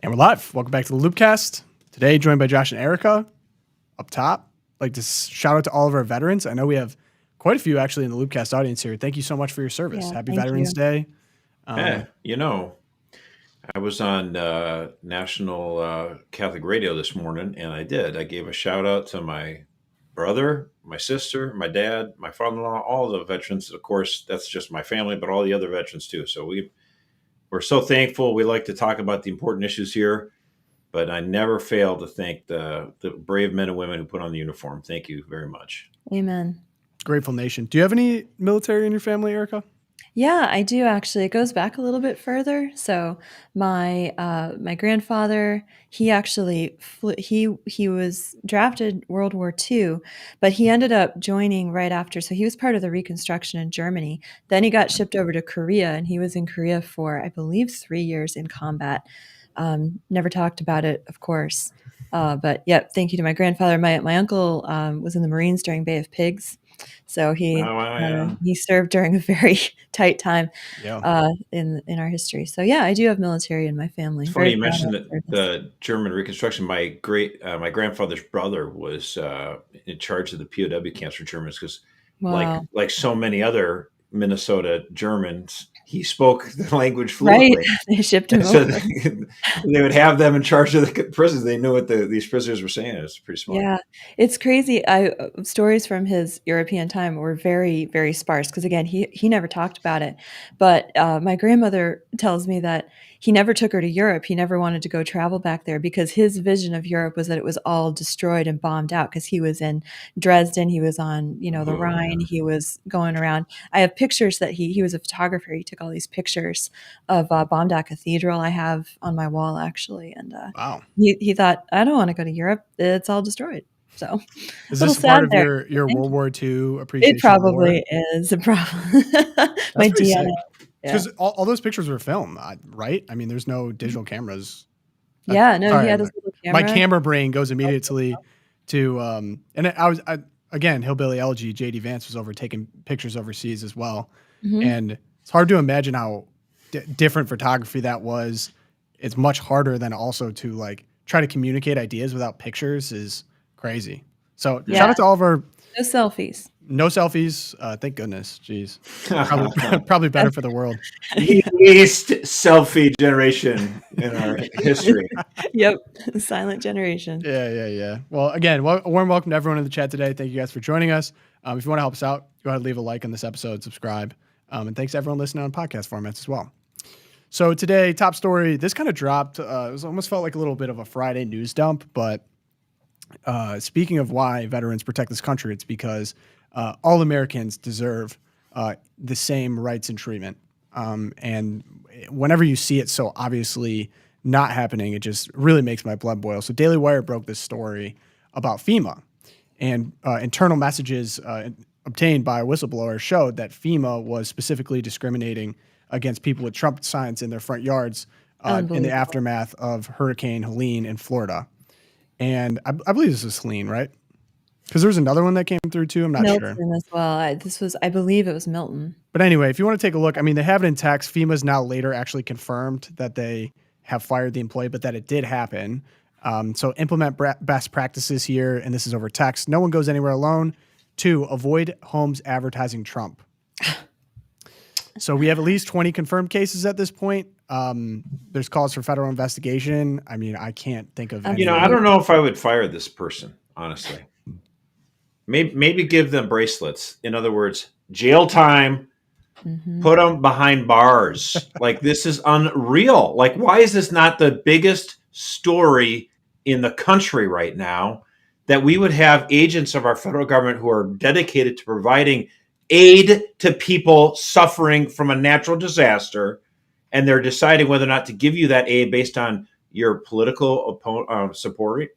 And we're live. Welcome back to the LOOPCast. Today, joined by Josh and Erica. Up top, I'd like to shout out to all of our veterans. I know we have quite a few actually in the LOOPCast audience here. Thank you so much for your service. Yeah, Happy Veterans Day. I was on National Catholic Radio this morning, and I gave a shout out to my brother, my sister, my dad, my father-in-law, all the veterans. Of course, that's just my family, but all the other veterans too. So we're so thankful. We like to talk about the important issues here, but I never fail to thank the brave men and women who put on the uniform. Thank you very much. Amen. Grateful nation. Do you have any military in your family, Erica? Yeah, I do actually. It goes back a little bit further. So my grandfather, he actually he was drafted World War II, but he ended up joining right after. So he was part of the Reconstruction in Germany. Then he got shipped over to Korea, and he was in Korea for, I believe, 3 years in combat. Never talked about it, of course. But yeah, thank you to my grandfather. My uncle was in the Marines during Bay of Pigs. So he served during a very tight time in our history. So yeah, I do have military in my family. It's funny you mentioned that the German Reconstruction. My grandfather's brother was in charge of the POW camps for Germans because, like so many other Minnesota Germans, he spoke the language fluently. Right, they shipped him over. They would have them in charge of the prisons. They knew what these prisoners were saying. It was pretty smart. Yeah, it's crazy. Stories from his European time were very, very sparse because, again, he never talked about it. But my grandmother tells me that he never took her to Europe. He never wanted to go travel back there because his vision of Europe was that it was all destroyed and bombed out because he was in Dresden. He was on, the Rhine. Yeah. He was going around. I have pictures that he was a photographer. He took all these pictures of bombed out cathedral I have on my wall, actually. And wow. He thought, I don't want to go to Europe. It's all destroyed. So is this part of your World War II appreciation? It probably is a problem. My DNA. Because all those pictures were filmed, right? I mean, there's no digital cameras. Yeah, no, he had his little camera. My camera brain goes immediately to, and again, Hillbilly Elegy, J.D. Vance was over taking pictures overseas as well. Mm-hmm. And it's hard to imagine how different photography that was. It's much harder than also to try to communicate ideas without pictures is crazy. So shout out to all of our no selfies. No selfies. Thank goodness. Jeez. Probably better for the world. Least selfie generation in our history. Yep. Silent generation. Yeah. Well, again, a warm welcome to everyone in the chat today. Thank you guys for joining us. If you want to help us out, go ahead and leave a like on this episode, subscribe. And thanks to everyone listening on podcast formats as well. So today, top story, this kind of dropped. It almost felt like a little bit of a Friday news dump, but speaking of why veterans protect this country, it's because all Americans deserve the same rights and treatment. And whenever you see it so obviously not happening, it just really makes my blood boil. So Daily Wire broke this story about FEMA, and internal messages obtained by a whistleblower showed that FEMA was specifically discriminating against people with Trump signs in their front yards in the aftermath of Hurricane Helene in Florida. And I believe this is Helene, right? Because there was another one that came through too. I'm not Milton sure. As well. I believe it was Milton. But anyway, if you want to take a look, I mean, they have it in text. FEMA's now later actually confirmed that they have fired the employee, but that it did happen. So implement best practices here, and this is over text. No one goes anywhere alone. 2, avoid homes advertising Trump. So we have at least 20 confirmed cases at this point. There's calls for federal investigation. I mean, I can't think of any. I don't know if I would fire this person, honestly. Maybe give them bracelets. In other words, jail time, put them behind bars. This is unreal. Why is this not the biggest story in the country right now, that we would have agents of our federal government who are dedicated to providing aid to people suffering from a natural disaster, and they're deciding whether or not to give you that aid based on your political support?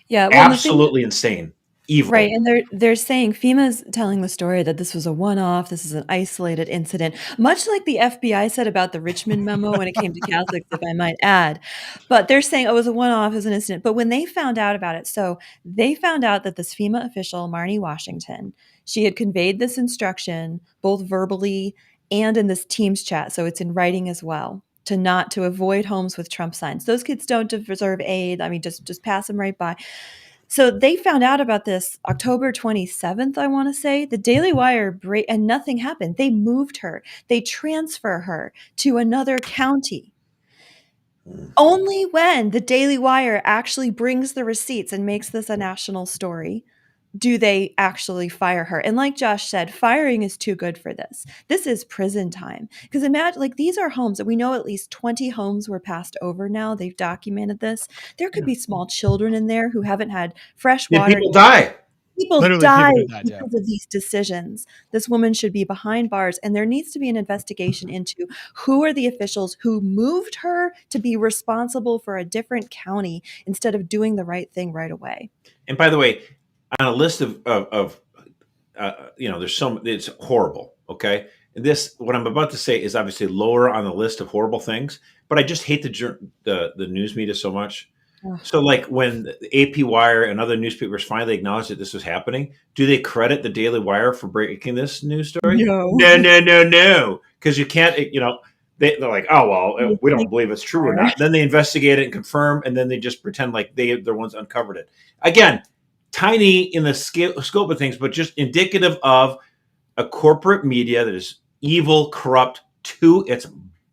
Yeah, absolutely insane. Evil. Right, and they're saying FEMA's telling the story that this was a one-off, this is an isolated incident, much like the FBI said about the Richmond memo when it came to Catholics, if I might add. But they're saying it was a one-off, it was an incident. But when they found out about it, so they found out that this FEMA official, Marnie Washington, she had conveyed this instruction both verbally and in this Teams chat, so it's in writing as well. to avoid homes with Trump signs. Those kids don't deserve aid. I mean, just pass them right by. So they found out about this October 27th, I want to say. The Daily Wire and nothing happened. They moved her. They transfer her to another county. Only when the Daily Wire actually brings the receipts and makes this a national story do they actually fire her. And like Josh said, firing is too good for this. This is prison time. Because imagine, like, these are homes that we know at least 20 homes were passed over now. They've documented this. There could be small children in there who haven't had fresh water. People die. People die because of these decisions. This woman should be behind bars, and there needs to be an investigation into who are the officials who moved her to be responsible for a different county instead of doing the right thing right away. And by the way, on a list of there's some, it's horrible. Okay. This, what I'm about to say is obviously lower on the list of horrible things, but I just hate the news media so much. So like when the AP Wire and other newspapers finally acknowledged that this was happening, do they credit the Daily Wire for breaking this news story? No. Because you can't, they're like, oh, well, we don't believe it's true or not. Then they investigate it and confirm, and then they just pretend like they're the ones uncovered it. Again, tiny in the scope of things, but just indicative of a corporate media that is evil, corrupt to its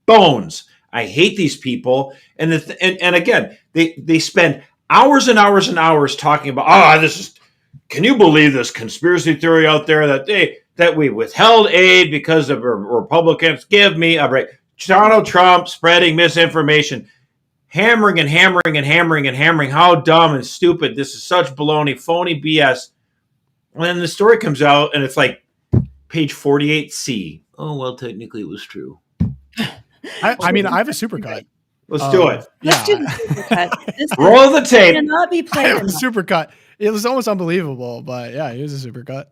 bones. I hate these people. And again, they spend hours and hours and hours talking about, can you believe this conspiracy theory out there that we withheld aid because of Republicans? Give me a break. Donald Trump spreading misinformation, hammering and hammering and hammering and hammering. How dumb and stupid. This is such baloney, phony BS. And then the story comes out and it's like page 48C. Oh, well, technically it was true. I mean, I have a supercut. Let's do it. Let's do the supercut. Roll the tape. Cannot be played. I have a supercut. It was almost unbelievable, but yeah, here's a supercut.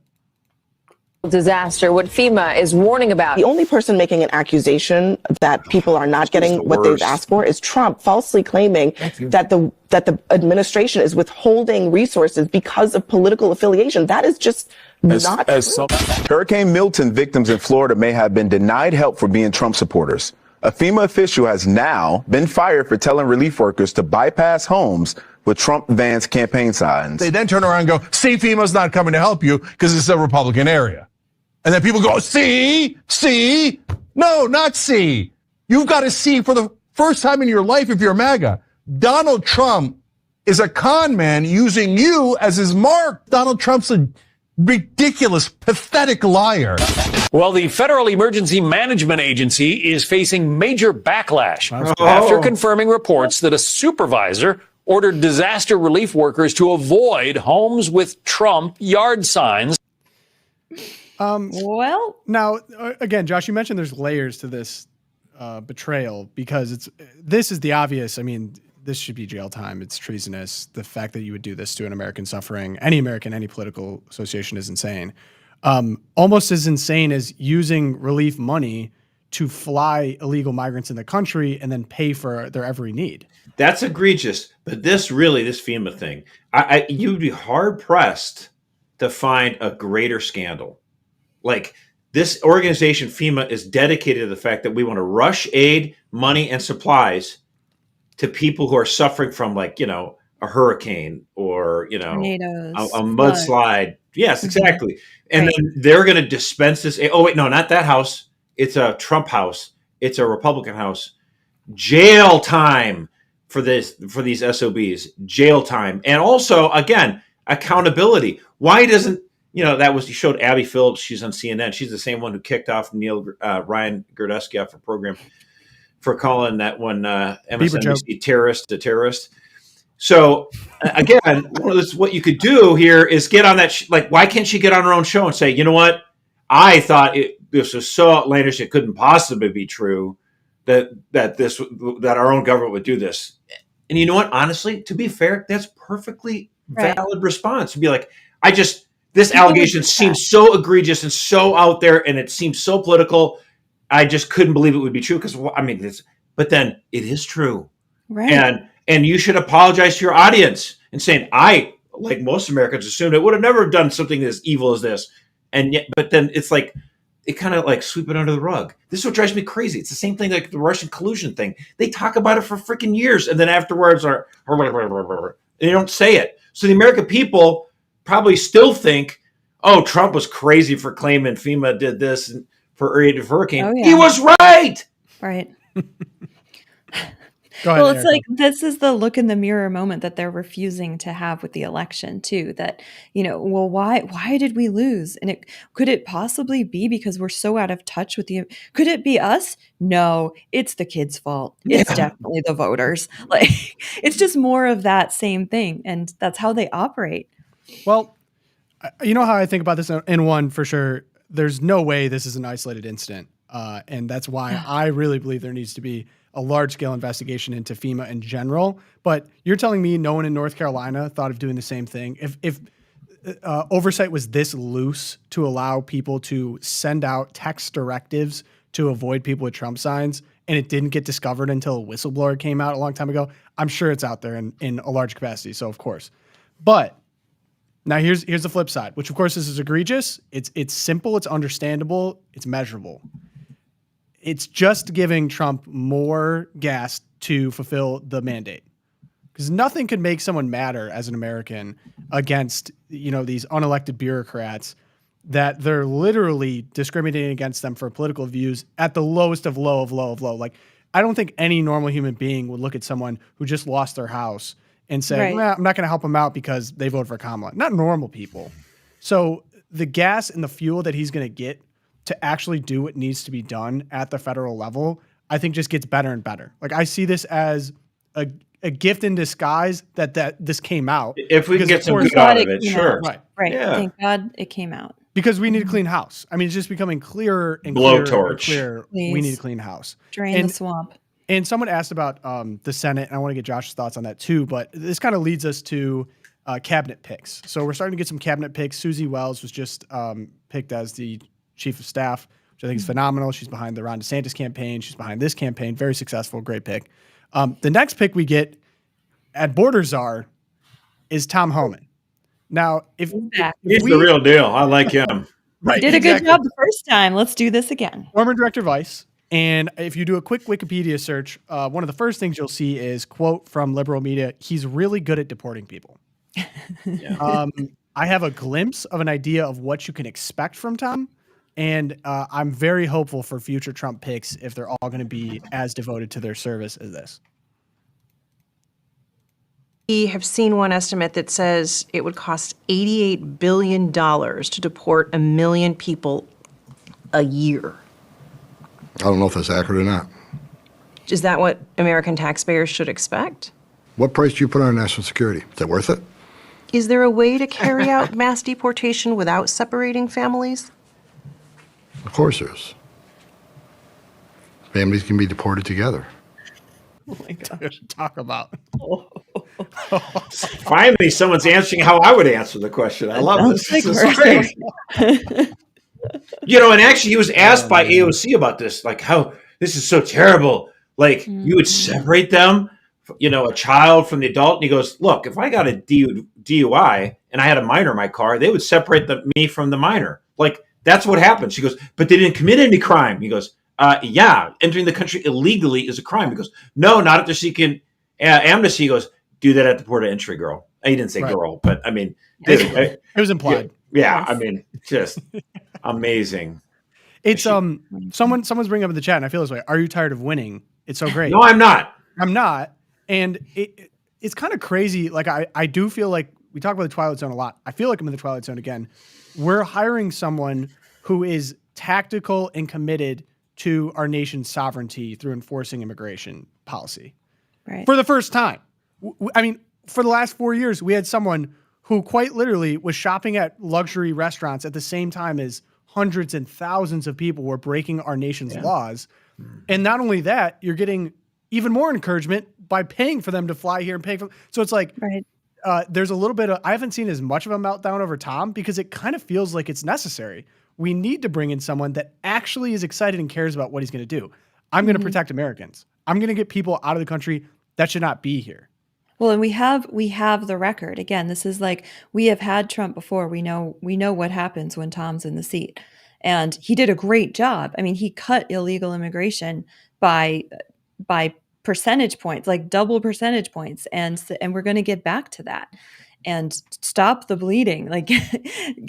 Disaster, what FEMA is warning about. The only person making an accusation that people are not getting what they've asked for is Trump, falsely claiming that the administration is withholding resources because of political affiliation. That is just not true. Hurricane Milton victims in Florida may have been denied help for being Trump supporters. A FEMA official has now been fired for telling relief workers to bypass homes with Trump vans campaign signs. They then turn around and go, see, FEMA's not coming to help you because it's a Republican area. And then people go, see? No, not see. You've got to see for the first time in your life if you're MAGA. Donald Trump is a con man using you as his mark. Donald Trump's a ridiculous, pathetic liar. Well, the Federal Emergency Management Agency is facing major backlash after confirming reports that a supervisor ordered disaster relief workers to avoid homes with Trump yard signs. Well, now again, Josh, you mentioned there's layers to this betrayal because this is the obvious. I mean, this should be jail time. It's treasonous. The fact that you would do this to an American suffering, any American, any political association is insane. Almost as insane as using relief money to fly illegal migrants in the country and then pay for their every need. That's egregious. But this FEMA thing, you'd be hard pressed to find a greater scandal. Like this organization, FEMA, is dedicated to the fact that we want to rush aid, money, and supplies to people who are suffering from, a hurricane or, tornadoes, a mudslide. Yes, exactly. And then they're going to dispense this. Oh, wait, no, not that house. It's a Trump house. It's a Republican house. Jail time for these SOBs. Jail time. And also, again, accountability. Why doesn't, you showed Abby Phillips. She's on CNN. She's the same one who kicked off Ryan Girdusky off the program for calling that one MSNBC terrorist a terrorist. So again, what you could do here is get on that. Why can't she get on her own show and say, you know what? I thought this was so outlandish it couldn't possibly be true that our own government would do this. And you know what? Honestly, to be fair, that's perfectly valid response to be like, this allegation seems so egregious and so out there, and it seems so political. I just couldn't believe it would be true but then it is true, right? And you should apologize to your audience and saying, I, like most Americans, assumed it would have never done something as evil as this. And yet, but then it's like, they kind of like sweep it under the rug. This is what drives me crazy. It's the same thing like the Russian collusion thing. They talk about it for freaking years, and then afterwards they don't say it. So the American people probably still think, oh, Trump was crazy for claiming FEMA did this for hurricane. Oh, yeah. He was right. Right. Go ahead, Well, it's Erica. like this is the look in the mirror moment that they're refusing to have with the election too. That, well, why did we lose? And could it possibly be because we're so out of touch with could it be us? No, it's the kids' fault. It's definitely the voters. Like, it's just more of that same thing. And that's how they operate. Well, you know how I think about this in one for sure. There's no way this is an isolated incident. And that's why I really believe there needs to be a large-scale investigation into FEMA in general. But you're telling me no one in North Carolina thought of doing the same thing? If oversight was this loose to allow people to send out text directives to avoid people with Trump signs, and it didn't get discovered until a whistleblower came out a long time ago, I'm sure it's out there in a large capacity. So of course. But now here's the flip side, which of course this is egregious. It's simple, it's understandable, it's measurable. It's just giving Trump more gas to fulfill the mandate, because nothing could make someone madder as an American against, these unelected bureaucrats that they're literally discriminating against them for political views at the lowest of low of low of low. Like, I don't think any normal human being would look at someone who just lost their house and say, Right. I'm not going to help them out because they voted for Kamala. Not normal people. So the gas and the fuel that he's going to get to actually do what needs to be done at the federal level, I think just gets better and better. Like, I see this as a gift in disguise that this came out. If we can Because get some of course- good out of it, sure. Right. Yeah. Thank God it came out. Because we need a clean house. I mean, it's just becoming clearer and clearer and Blowtorch. clearer. We Please. need a clean house. Drain And- the swamp. And someone asked about the Senate, and I want to get Josh's thoughts on that too, but this kind of leads us to cabinet picks. So we're starting to get some cabinet picks. Susie Wells was just picked as the chief of staff, which I think is phenomenal. She's behind the Ron DeSantis campaign. She's behind this campaign. Very successful. Great pick. The next pick we get at Border Czar is Tom Homan. Now, if He's the real deal. I like him. Right, Did a good exactly. job the first time. Let's do this again. Former Director Vice. And if you do a quick Wikipedia search, one of the first things you'll see is, quote from liberal media, he's really good at deporting people. I have a glimpse of an idea of what you can expect from Tom. And I'm very hopeful for future Trump picks if they're all going to be as devoted to their service as this. We have seen one estimate that says it would cost $88 billion to deport 1 million people a year. I don't know if that's accurate or not. Is that what American taxpayers should expect? What price do you put on national security? Is that worth it? Is there a way to carry out mass deportation without separating families? Of course there is. Families can be deported together. Oh my gosh. Talk about. Finally, someone's answering how I would answer the question. I love this. This is great. And actually, he was asked by AOC about this, like how this is so terrible. Like, you would separate them, a child from the adult. And he goes, look, if I got a DUI and I had a minor in my car, they would separate me from the minor. Like, that's what happened. She goes, but they didn't commit any crime. He goes, yeah, entering the country illegally is a crime. He goes, no, not if they're seeking amnesty. He goes, do that at the port of entry, girl. He didn't say girl, but I mean, It was implied. Yeah, I mean, just amazing. It's someone's bringing up in the chat, and I feel this way. Are you tired of winning? It's so great. No, I'm not. I'm not. And it's kind of crazy. Like, I do feel like we talk about the Twilight Zone a lot. I feel like I'm in the Twilight Zone again. We're hiring someone who is tactical and committed to our nation's sovereignty through enforcing immigration policy. Right. For the first time. I mean, for the last 4 years, we had someone who quite literally was shopping at luxury restaurants at the same time as hundreds and thousands of people were breaking our nation's laws. And not only that, you're getting even more encouragement by paying for them to fly here and paying for. So it's like, there's a little bit of, I haven't seen as much of a meltdown over Tom because it kind of feels like it's necessary. We need to bring in someone that actually is excited and cares about what he's going to do. I'm going to protect Americans. I'm going to get people out of the country that should not be here. Well, and we have the record. Again, this is like, we have had Trump before. We know what happens when Tom's in the seat. And he did a great job. I mean, he cut illegal immigration by percentage points, like double percentage points. And we're going to get back to that and stop the bleeding, like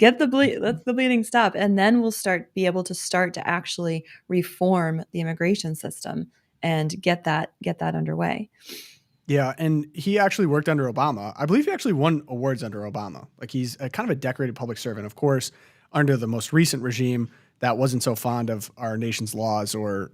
let the bleeding stop. And then we'll be able to actually reform the immigration system and get that underway. Yeah, and he actually worked under Obama. I believe he actually won awards under Obama. Like he's kind of a decorated public servant. Of course, under the most recent regime that wasn't so fond of our nation's laws or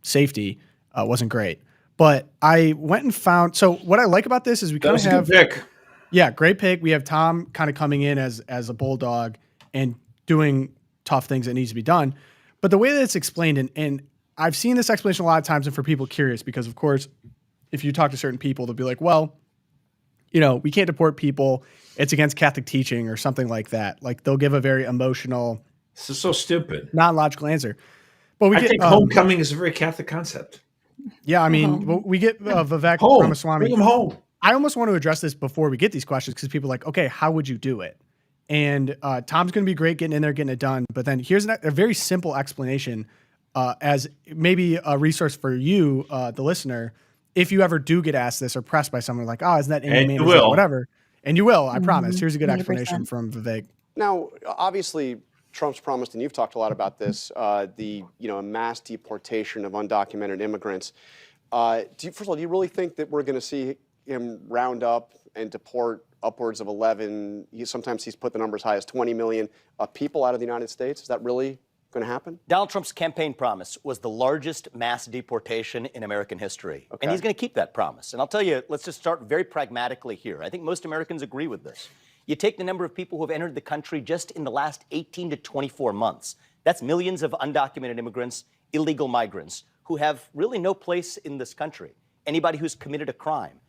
safety, wasn't great. But I went and found. So what I like about this is we kind of have. Good pick. Yeah, great pick. We have Tom kind of coming in as a bulldog and doing tough things that needs to be done. But the way that it's explained, and I've seen this explanation a lot of times, and for people curious, because of course, if you talk to certain people, they'll be like, well, we can't deport people. It's against Catholic teaching or something like that. Like they'll give a very emotional. This is so stupid. Non-logical answer. But I think homecoming is a very Catholic concept. Yeah, I mean, we get Vivek Ramaswamy. Bring him home. I almost want to address this before we get these questions because people are like, okay, how would you do it? And Tom's going to be great getting in there, getting it done. But then here's a very simple explanation as maybe a resource for you, the listener, if you ever do get asked this or pressed by someone like, oh, isn't that inhumane or whatever? And you will, I promise. Here's a good 100%. explanation from Vivek. Now, obviously, Trump's promised, and you've talked a lot about this, the mass deportation of undocumented immigrants. First of all, do you really think that we're going to see him round up and deport upwards of 11? Sometimes he's put the number as high as 20 million people out of the United States. Is that really going to happen? Donald Trump's campaign promise was the largest mass deportation in American history. Okay. And he's going to keep that promise. And I'll tell you, let's just start very pragmatically here. I think most Americans agree with this. You take the number of people who have entered the country just in the last 18 to 24 months. That's millions of undocumented immigrants, illegal migrants, who have really no place in this country. Anybody who's committed a crime.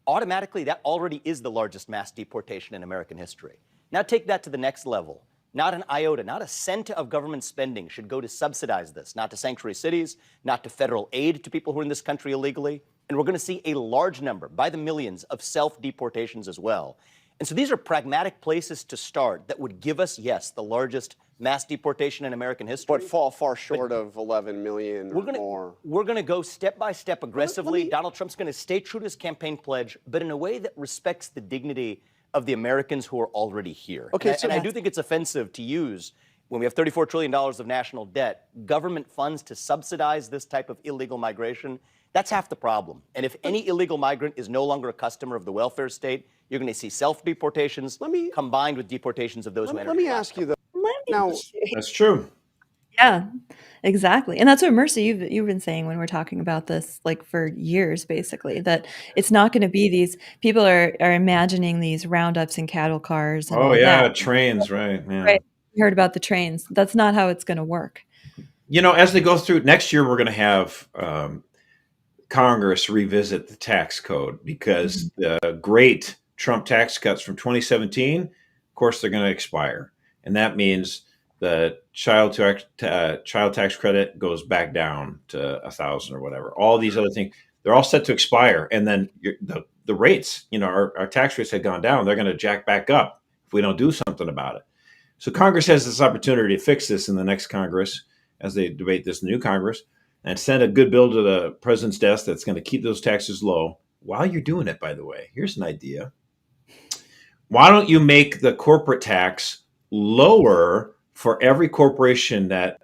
Automatically, that already is the largest mass deportation in American history. Now take that to the next level. Not an iota, not a cent of government spending should go to subsidize this, not to sanctuary cities, not to federal aid to people who are in this country illegally. And we're going to see a large number, by the millions, of self-deportations as well. And so these are pragmatic places to start that would give us, yes, the largest mass deportation in American history. But fall far short of 11 million or more. We're going to go step by step aggressively. Donald Trump's going to stay true to his campaign pledge, but in a way that respects the dignity of the Americans who are already here. Okay, and I do think it's offensive to use, when we have $34 trillion of national debt, government funds to subsidize this type of illegal migration. That's half the problem. And if any illegal migrant is no longer a customer of the welfare state, you're going to see self-deportations combined with deportations of those who enter. Let me ask you, though. Now, that's true. Yeah, exactly. And that's what, Mercy, you've been saying when we're talking about this, like for years, basically, that it's not going to be these people are imagining these roundups in cattle cars. And trains, right? Yeah. Right. We heard about the trains. That's not how it's going to work. As they go through next year, we're going to have Congress revisit the tax code because the great Trump tax cuts from 2017, of course, they're going to expire. And that means the child tax credit goes back down to $1,000 or whatever. All these other things, they're all set to expire. And then the rates, our tax rates had gone down. They're going to jack back up if we don't do something about it. So Congress has this opportunity to fix this in the next Congress as they debate this new Congress and send a good bill to the president's desk that's going to keep those taxes low. While you're doing it, by the way, here's an idea. Why don't you make the corporate tax lower for every corporation that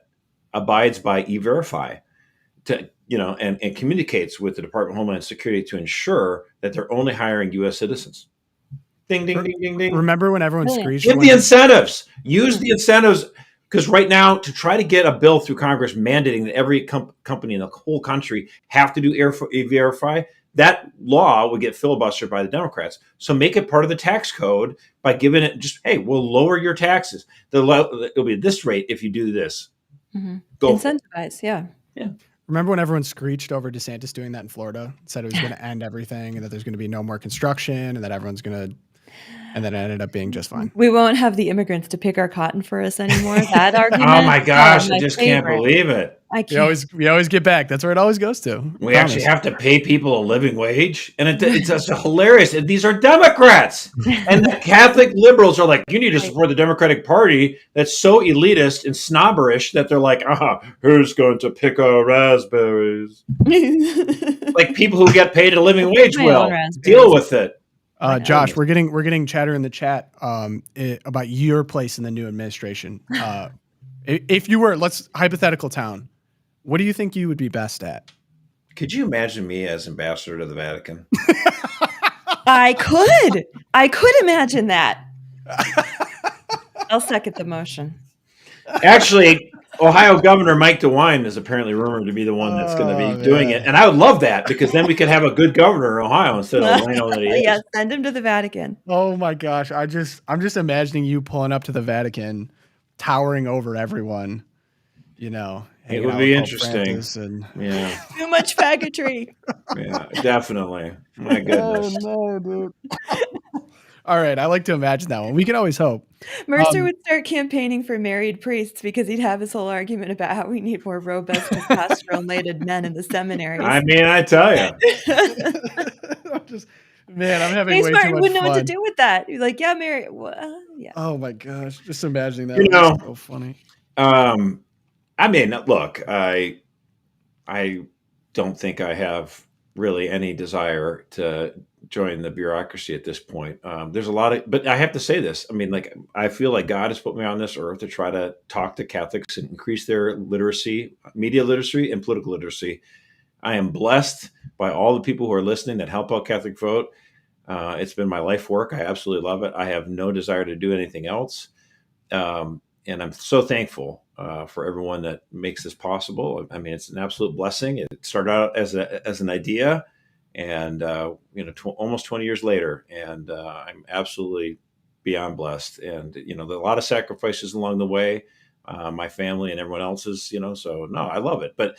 abides by E-Verify and communicates with the Department of Homeland Security to ensure that they're only hiring U.S. citizens? Ding, ding, ding, ding, ding. Remember when everyone screeched? Give the incentives. Use the incentives. Because right now, to try to get a bill through Congress mandating that every company in the whole country have to do E-Verify, that law would get filibustered by the Democrats. So make it part of the tax code by giving it hey, we'll lower your taxes. It'll be this rate if you do this. Mm-hmm. Incentivize, yeah. Remember when everyone screeched over DeSantis doing that in Florida? Said it was going to end everything and that there's going to be no more construction and that everyone's going to and then it ended up being just fine. We won't have the immigrants to pick our cotton for us anymore. That argument. Oh my gosh, my I just can't favorite. believe it. I can't. We always get back. That's where it always goes to. We actually have to pay people a living wage, and it's just hilarious. And these are Democrats, and the Catholic liberals are like, you need to support the Democratic Party that's so elitist and snobberish that they're like, who's going to pick our raspberries? Like people who get paid a living wage will deal with it. Josh, we're getting chatter in the chat about your place in the new administration. If you were, let's hypothetical town, what do you think you would be best at? Could you imagine me as ambassador to the Vatican? I could imagine that. I'll second the motion. Actually, Ohio Governor Mike DeWine is apparently rumored to be the one that's going to be doing it. And I would love that because then we could have a good governor in Ohio instead of Lionel that he is. Yeah, send him to the Vatican. Oh my gosh. I'm just imagining you pulling up to the Vatican, towering over everyone, it would be interesting. Yeah. Too much faggotry. Yeah, definitely. My goodness. Oh, no, dude. All right. I like to imagine that one. We can always hope. Mercer would start campaigning for married priests because he'd have his whole argument about how we need more robust testosterone-laden men in the seminaries. I mean, I tell you. I'm having way too Martin much wouldn't know fun. what to do with that. He's like, yeah, Mary. Yeah. Oh my gosh. Just imagining that. That's so funny. I mean, look, I don't think I have really any desire to join the bureaucracy at this point. There's a lot but I have to say this. I mean, like, I feel like God has put me on this earth to try to talk to Catholics and increase their literacy, media literacy, and political literacy. I am blessed by all the people who are listening that help out Catholic Vote. It's been my life work. I absolutely love it. I have no desire to do anything else. And I'm so thankful for everyone that makes this possible. I mean, it's an absolute blessing. It started out as an idea, and almost 20 years later, and I'm absolutely beyond blessed. And there are a lot of sacrifices along the way, my family and everyone else's. So no, I love it. But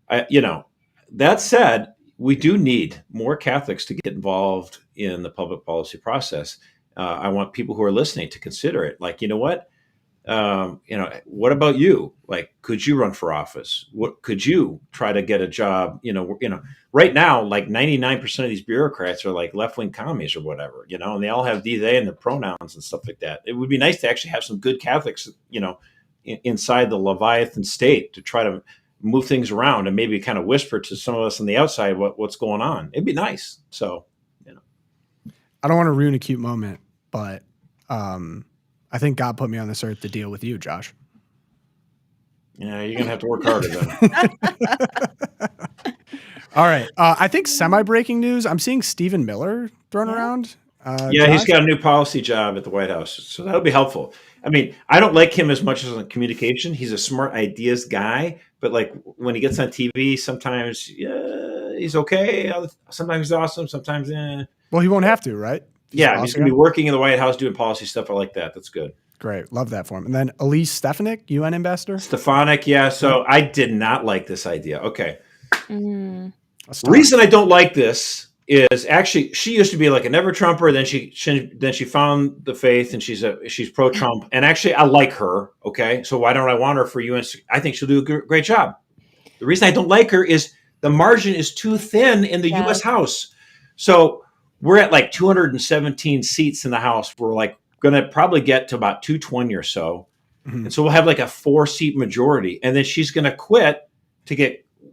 that said, we do need more Catholics to get involved in the public policy process. I want people who are listening to consider it. Like, you know what? What about you? Like, could you run for office? What could you try to get a job? Right now, like 99% of these bureaucrats are like left-wing commies or whatever, and they all have they and their pronouns and stuff like that. It would be nice to actually have some good Catholics, inside the Leviathan state to try to move things around and maybe kind of whisper to some of us on the outside what's going on. It'd be nice. So, I don't want to ruin a cute moment, but, I think God put me on this earth to deal with you, Josh. Yeah, you're going to have to work harder then. All right. I think semi-breaking news. I'm seeing Stephen Miller thrown around. Yeah, he's got a new policy job at the White House, so that'll be helpful. I mean, I don't like him as much as on communication. He's a smart ideas guy, but like when he gets on TV, sometimes he's okay. Sometimes he's awesome. Sometimes, Well, he won't have to, right? He's going to be working in the White House doing policy stuff. I like that. That's good. Great. Love that for him. And then Elise Stefanik, UN ambassador. Stefanik, yeah. So I did not like this idea. Okay. Mm. Reason I don't like this is actually she used to be like a never Trumper. Then she found the faith and she's pro Trump. And actually, I like her. Okay. So why don't I want her for UN? I think she'll do a great job. The reason I don't like her is the margin is too thin in the U.S. House. So we're at like 217 seats in the House. We're like going to probably get to about 220 or so. Mm-hmm. And so we'll have like a 4-seat majority. And then she's going to quit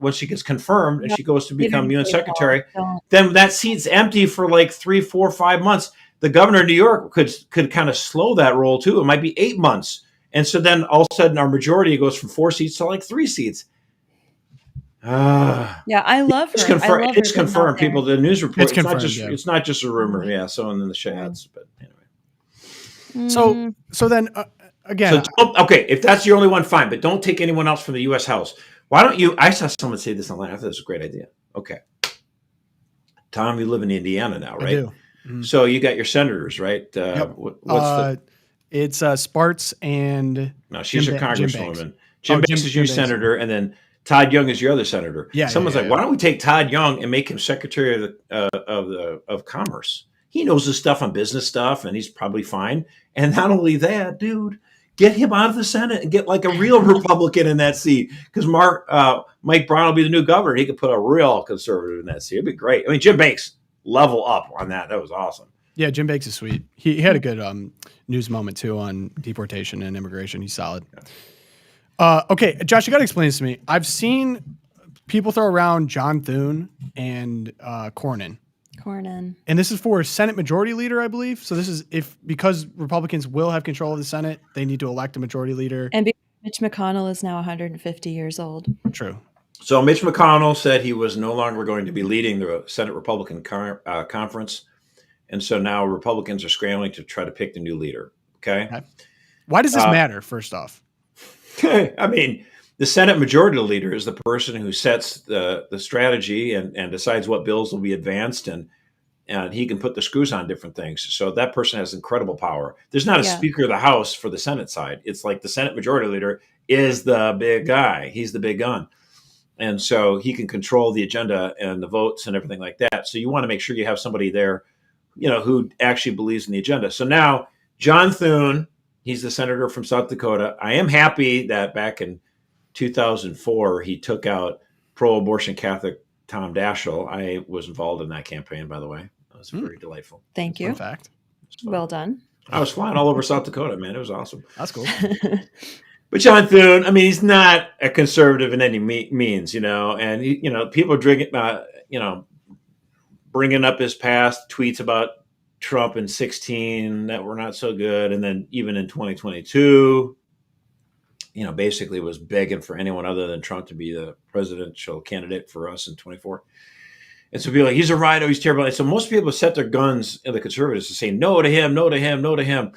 once she gets confirmed and she goes to become UN secretary. Then that seat's empty for like 3, 4, 5 months. The governor of New York could kind of slow that roll too. It might be 8 months. And so then all of a sudden our majority goes from 4 seats to like 3 seats. Yeah, I love her. It's confirmed. People, the news report. It's confirmed. It's not just a rumor. Yeah, someone in the shads. But anyway. So then again. Okay, if that's your only one, fine. But don't take anyone else from the U.S. House. Why don't you? I saw someone say this online. I thought it was a great idea. Okay, Tom, you live in Indiana now, right? I do. Mm-hmm. So you got your senators, right? Yep. It's Spartz and. No, she's your congresswoman. Jim Banks is your senator, and then Todd Young is your other senator. Yeah. Someone's like, why don't we take Todd Young and make him Secretary of Commerce? He knows his stuff on business stuff, and he's probably fine. And not only that, dude, get him out of the Senate and get like a real Republican in that seat, because Mike Brown will be the new governor. He could put a real conservative in that seat. It'd be great. I mean, Jim Banks, level up on that. That was awesome. Yeah, Jim Banks is sweet. He had a good news moment too on deportation and immigration. He's solid. Okay, Josh, you got to explain this to me. I've seen people throw around John Thune and Cornyn. And this is for Senate Majority Leader, I believe. So this is because Republicans will have control of the Senate, they need to elect a Majority Leader. And because Mitch McConnell is now 150 years old. True. So Mitch McConnell said he was no longer going to be leading the Senate Republican conference. And so now Republicans are scrambling to try to pick the new leader. Okay. Why does this matter, first off? I mean, the Senate Majority Leader is the person who sets the strategy and decides what bills will be advanced, and he can put the screws on different things. So that person has incredible power. There's not a Speaker of the House for the Senate side. It's like the Senate Majority Leader is the big guy. He's the big gun. And so he can control the agenda and the votes and everything like that. So you want to make sure you have somebody there, who actually believes in the agenda. So now John Thune, he's the senator from South Dakota. I am happy that back in 2004, he took out pro-abortion Catholic Tom Daschle. I was involved in that campaign, by the way. That was very delightful. Thank you. Fun fact. Well done. I was flying all over South Dakota, man. It was awesome. That's cool. But John Thune, I mean, he's not a conservative in any means, and people are drinking, bringing up his past tweets about Trump in 2016 that were not so good, and then even in 2022. Basically was begging for anyone other than Trump to be the presidential candidate for us in 24. And so people are like, he's a rhino, he's terrible. And so most people set their guns in the conservatives to say no to him, no to him, no to him.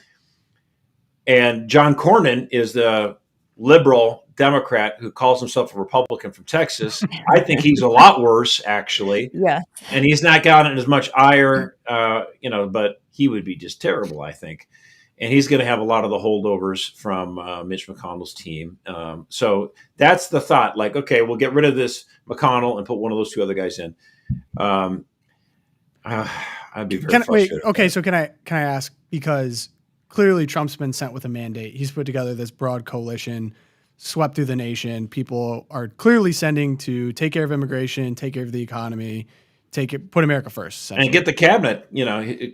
And John Cornyn is the liberal Democrat who calls himself a Republican from Texas. I think he's a lot worse, actually. Yeah. And he's not gotten as much ire, but he would be just terrible, I think. And he's going to have a lot of the holdovers from Mitch McConnell's team. So that's the thought. Like, okay, we'll get rid of this McConnell and put one of those two other guys in. I'd be very frustrated. Okay, so can I ask, because clearly Trump's been sent with a mandate. He's put together this broad coalition, swept through the nation. People are clearly sending to take care of immigration, take care of the economy, put America first, and get the cabinet.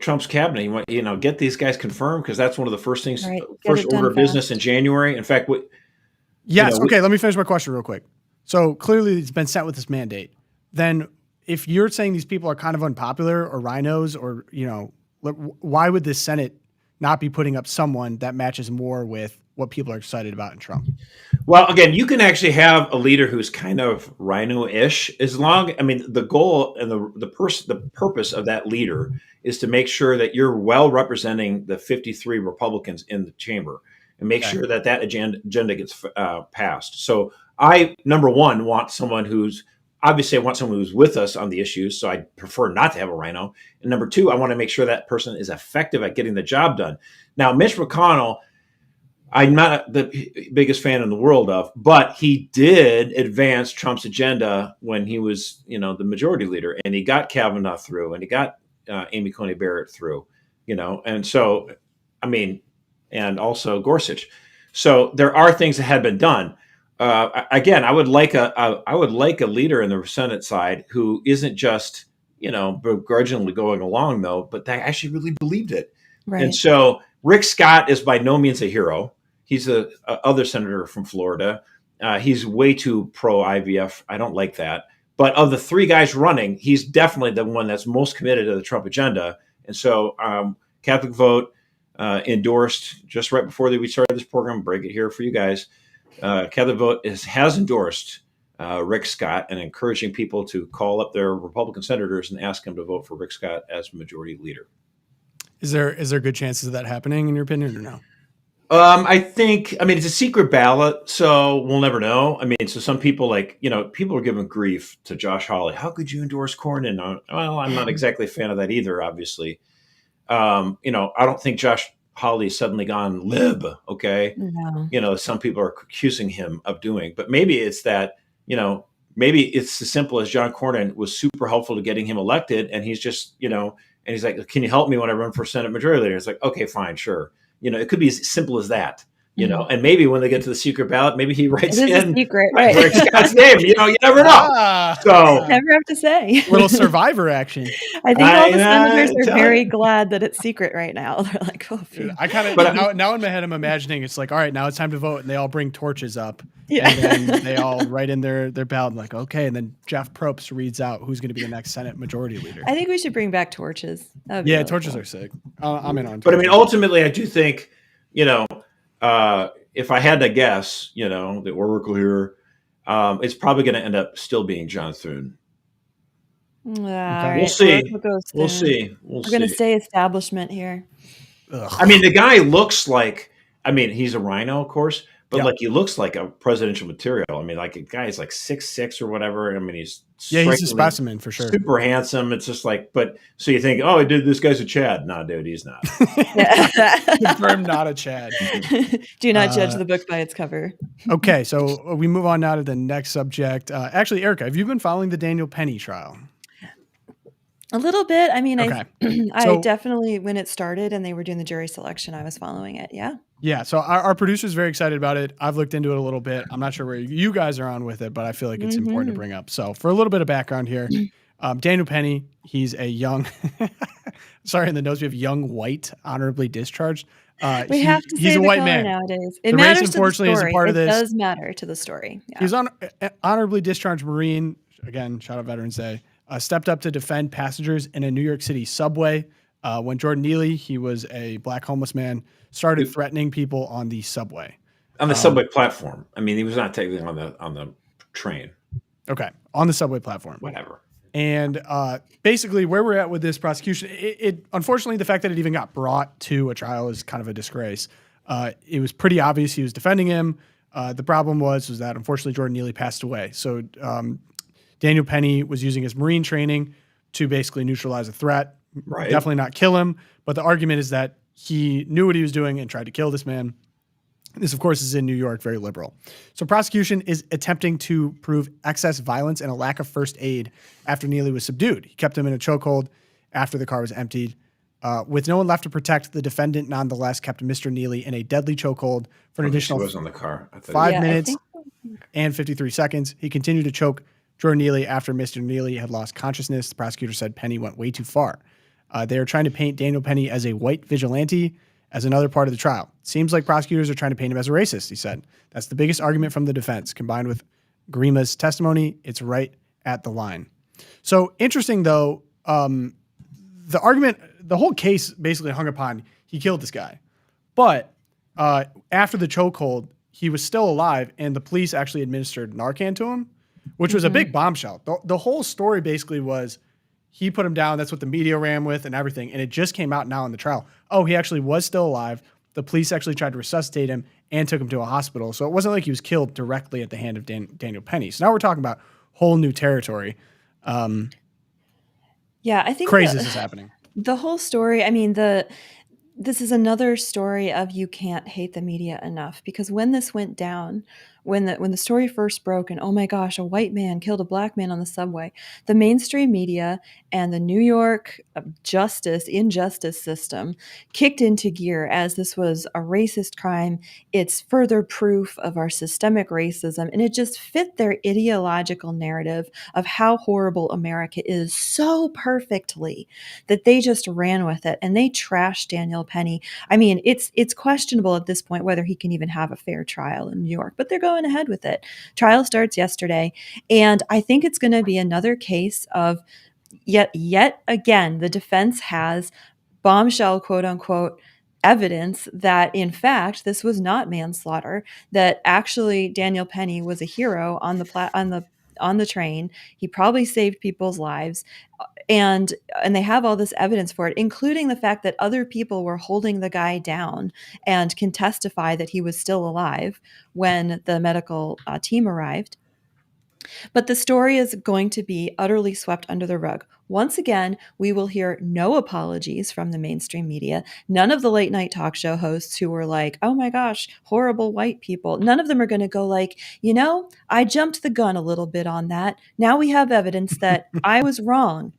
Trump's cabinet. You want, get these guys confirmed, because that's one of the first things, first order of business in January. In fact, okay. Let me finish my question real quick. So clearly, it's been sent with this mandate. Then, if you're saying these people are kind of unpopular or rhinos, or why would the Senate not be putting up someone that matches more with what people are excited about in Trump? Well, again, you can actually have a leader who's kind of rhino-ish, the goal and the purpose of that leader is to make sure that you're well representing the 53 Republicans in the chamber and make sure that agenda gets passed. So I, number one, want someone who's with us on the issues. So I prefer not to have a rhino. And number two, I want to make sure that person is effective at getting the job done. Now, Mitch McConnell, I'm not the biggest fan in the world of, but he did advance Trump's agenda when he was, the majority leader, and he got Kavanaugh through, and he got Amy Coney Barrett through, and so, and also Gorsuch. So there are things that had been done. Again, I would like a leader in the Senate side who isn't just, begrudgingly going along, though, but that actually really believed it. Right. And so Rick Scott is by no means a hero. He's a other senator from Florida. He's way too pro-IVF. I don't like that. But of the three guys running, he's definitely the one that's most committed to the Trump agenda. And so Catholic Vote endorsed, just right before we started this program, break it here for you guys, Catholic Vote has endorsed Rick Scott and encouraging people to call up their Republican senators and ask them to vote for Rick Scott as majority leader. Is there good chances of that happening, in your opinion, or no? I think, it's a secret ballot, so we'll never know. So some people people are giving grief to Josh Hawley. How could you endorse Cornyn? Well, I'm not exactly a fan of that either, obviously. I don't think Josh Hawley's suddenly gone lib, okay? No. Some people are accusing him of doing, but maybe it's that, maybe it's as simple as John Cornyn was super helpful to getting him elected, and he's just, And he's like, can you help me when I run for Senate Majority Leader? It's like, okay, fine, sure. It could be as simple as that. And maybe when they get to the secret ballot, maybe he writes in secret, right? Scott's name. You never know. So never have to say. Little Survivor action. I think all the senators are very glad that it's secret right now. They're like, oh, phew. I kind of now in my head, I'm imagining it's like, all right, now it's time to vote, and they all bring torches up, and then they all write in their ballot, like, okay, and then Jeff Probst reads out who's going to be the next Senate Majority Leader. I think we should bring back torches. Yeah, torches are sick. I'm in on. But I mean, ultimately, I do think, if I had to guess, the oracle here, it's probably going to end up still being John Thune. Right. We'll see. We're going to stay establishment here. Ugh. I mean, the guy looks like, he's a rhino, of course, but he looks like a presidential material. I mean, like a guy is like 6'6" or whatever. I mean, he's a specimen for sure. Super handsome. It's just like, so you think, oh, dude, this guy's a Chad. No, dude, he's not. Confirmed not a Chad. Do not judge the book by its cover. Okay, so we move on now to the next subject. Actually, Erica, have you been following the Danial Penny trial? A little bit. I mean, okay. I definitely, when it started and they were doing the jury selection, I was following it. Yeah. Yeah. So our producer's very excited about it. I've looked into it a little bit. I'm not sure where you guys are on with it, but I feel like it's important to bring up. So for a little bit of background here, Danial Penny, he's a young, sorry, in the notes we have young white, honorably discharged. We have to he's say a the white color man. nowadays. The It race, matters unfortunately, to the story. is a part of this. It does matter to the story. Yeah. He was honorably discharged Marine. Again, shout out Veterans Day. Stepped up to defend passengers in a New York City subway. When Jordan Neely, he was a black homeless man, started threatening people on the subway. On the subway platform. I mean, he was not technically on the train. Okay, on the subway platform. Whatever. And basically, where we're at with this prosecution, it unfortunately, the fact that it even got brought to a trial is kind of a disgrace. It was pretty obvious he was defending him. The problem was that unfortunately Jordan Neely passed away. So Danial Penny was using his Marine training to basically neutralize a threat. Right. Definitely not kill him. But the argument is that he knew what he was doing and tried to kill this man. This, of course, is in New York, very liberal. So prosecution is attempting to prove excess violence and a lack of first aid after Neely was subdued. He kept him in a chokehold after the car was emptied. With no one left to protect, the defendant nonetheless kept Mr. Neely in a deadly chokehold for an additional was on the car. 5 minutes and 53 seconds. He continued to choke Jordan Neely after Mr. Neely had lost consciousness. The prosecutor said Penny went way too far. They are trying to paint Danial Penny as a white vigilante as another part of the trial. Seems like prosecutors are trying to paint him as a racist, he said. That's the biggest argument from the defense. Combined with Grima's testimony, it's right at the line. So interesting, though, the argument, the whole case basically hung upon he killed this guy. But after the chokehold, he was still alive, and the police actually administered Narcan to him, which was a big bombshell. The whole story basically was he put him down. That's what the media ran with and everything. And it just came out now in the trial. Oh, he actually was still alive. The police actually tried to resuscitate him and took him to a hospital. So it wasn't like he was killed directly at the hand of Danial Penny. So now we're talking about whole new territory. Yeah, I think craziness is happening. The whole story, I mean, this is another story of you can't hate the media enough, because when this went down, when the story first broke and, oh my gosh, a white man killed a black man on the subway, the mainstream media and the New York injustice system kicked into gear as this was a racist crime. It's further proof of our systemic racism, and it just fit their ideological narrative of how horrible America is so perfectly that they just ran with it, and they trashed Danial Penny. I mean, it's questionable at this point whether he can even have a fair trial in New York, but they're going ahead with it. Trial starts yesterday, and I think it's going to be another case of yet again, the defense has bombshell, quote unquote, evidence that in fact this was not manslaughter, that actually Danial Penny was a hero on the train. He probably saved people's lives. And they have all this evidence for it, including the fact that other people were holding the guy down and can testify that he was still alive when the medical team arrived. But the story is going to be utterly swept under the rug. Once again, we will hear no apologies from the mainstream media. None of the late night talk show hosts who were like, oh my gosh, horrible white people. None of them are going to go like, I jumped the gun a little bit on that. Now we have evidence that I was wrong.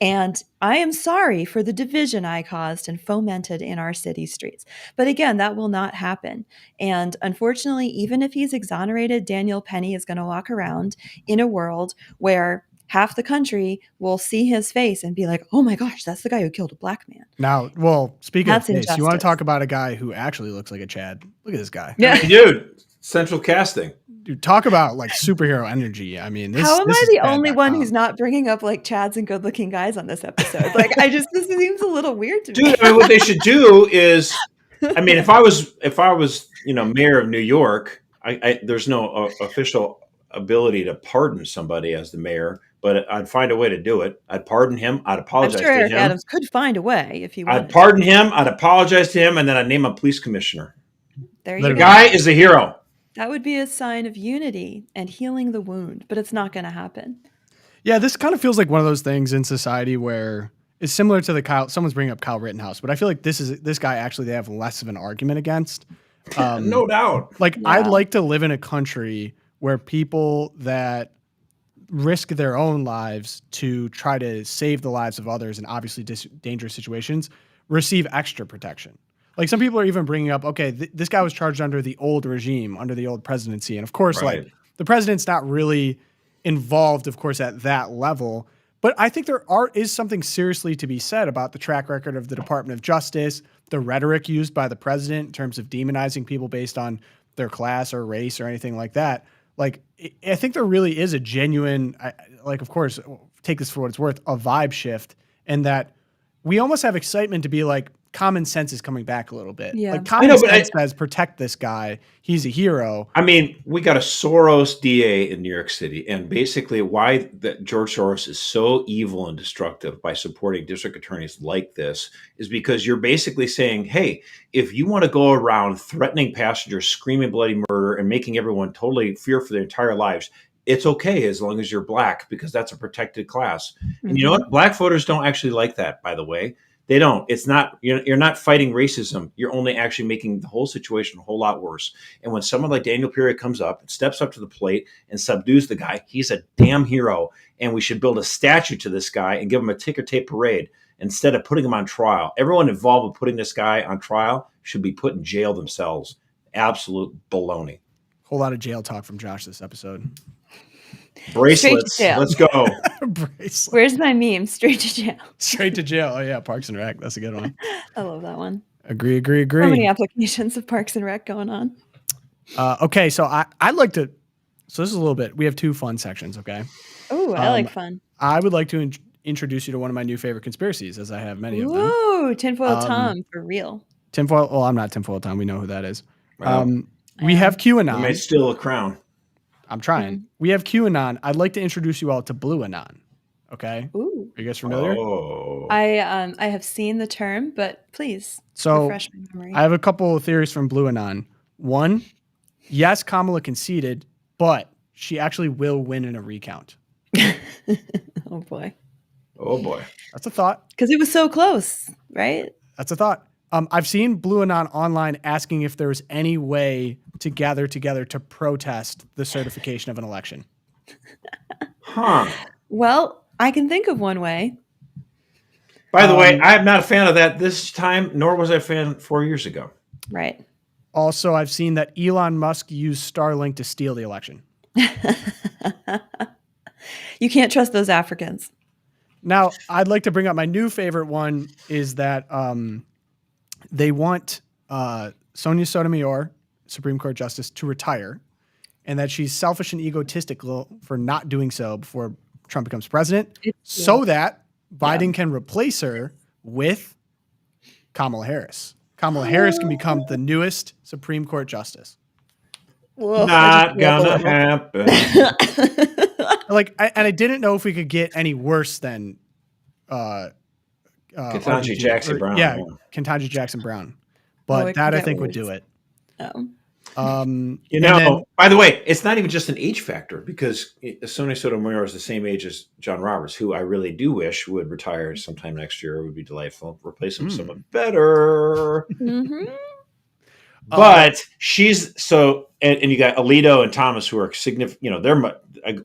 And I am sorry for the division I caused and fomented in our city streets. But again, that will not happen. And unfortunately, even if he's exonerated, Daniel Penny is going to walk around in a world where half the country will see his face and be like, oh my gosh, that's the guy who killed a black man. Now, well, speaking That's of face, you want to injustice. talk about a guy who actually looks like a Chad? Look at this guy. Yeah. Dude, central casting. Dude, talk about like superhero energy. I mean, this, How am this I is the bad only dot one com. who's not bringing up like Chads and good looking guys on this episode? Like, this seems a little weird to me. Dude, I mean, what they should do is, I mean, if I was, mayor of New York, there's no official ability to pardon somebody as the mayor, but I'd find a way to do it. I'd pardon him. I'd I'm apologize sure to Eric him. Adams could find a way if he wanted. I'd pardon him. I'd apologize to him, and then I'd name a police commissioner. There you The go. guy is a hero. That would be a sign of unity and healing the wound, but it's not going to happen. Yeah, this kind of feels like one of those things in society where it's similar to the Kyle. Someone's bringing up Kyle Rittenhouse, but I feel like this guy actually they have less of an argument against. No doubt. Like Yeah. I'd like to live in a country where people that risk their own lives to try to save the lives of others in obviously dangerous situations receive extra protection. Like some people are even bringing up, okay, this guy was charged under the old regime, under the old presidency. And of course, Right. like the president's not really involved, of course, at that level. But I think there is something seriously to be said about the track record of the Department of Justice, the rhetoric used by the president in terms of demonizing people based on their class or race or anything like that. Like, I think there really is a genuine, like, of course, take this for what it's worth, a vibe shift, and that we almost have excitement to be like, common sense is coming back a little bit. Yeah. Like common sense says, protect this guy. He's a hero. I mean, we got a Soros DA in New York City, and basically why that George Soros is so evil and destructive by supporting district attorneys like this is because you're basically saying, hey, if you want to go around threatening passengers, screaming bloody murder, and making everyone totally fear for their entire lives, it's okay as long as you're black because that's a protected class. Mm-hmm. And you know what? Black voters don't actually like that, by the way. They don't. It's not, you're not fighting racism. You're only actually making the whole situation a whole lot worse. And when someone like Daniel Penny comes up and steps up to the plate and subdues the guy, he's a damn hero. And we should build a statue to this guy and give him a ticker tape parade instead of putting him on trial. Everyone involved with putting this guy on trial should be put in jail themselves. Absolute baloney. Whole lot of jail talk from Josh this episode. Bracelets. Let's go. Bracelets. Where's my meme? Straight to jail. Straight to jail. Oh yeah, Parks and Rec. That's a good one. I love that one. Agree. So many applications of Parks and Rec going on. Okay, so I'd like to. So this is a little bit. We have two fun sections. Okay. Oh, I like fun. I would like to introduce you to one of my new favorite conspiracies, as I have many of them. Ooh, Tinfoil Tom for real. Tinfoil. Well, I'm not Tinfoil Tom. We know who that is. We have QAnon. You may steal a crown. I'm trying. We have QAnon. I'd like to introduce you all to BlueAnon. Okay. Ooh. Are you guys familiar? Oh. I have seen the term, but please refresh my memory. I have a couple of theories from BlueAnon. One, yes, Kamala conceded, but she actually will win in a recount. Oh boy. Oh boy. That's a thought. Because it was so close, right? That's a thought. I've seen BlueAnon online asking if there's any way to gather together to protest the certification of an election. Huh. Well, I can think of one way. By the way, I am not a fan of that this time, nor was I a fan 4 years ago. Right. Also, I've seen that Elon Musk used Starlink to steal the election. You can't trust those Africans. Now, I'd like to bring up my new favorite one is that they want Sonia Sotomayor, Supreme Court Justice, to retire, and that she's selfish and egotistical for not doing so before Trump becomes president, so that Biden can replace her with Kamala Harris. Kamala Harris can become the newest Supreme Court Justice. Whoa, not gonna happen. I didn't know if we could get any worse than Ketanji Jackson Brown. Yeah, Ketanji Jackson Brown. But that I think would do it. By the way, it's not even just an age factor because Sonia Sotomayor is the same age as John Roberts, who I really do wish would retire sometime next year. It would be delightful. Replace him with someone better. Mm-hmm. But she's so, and you got Alito and Thomas who are significant. They're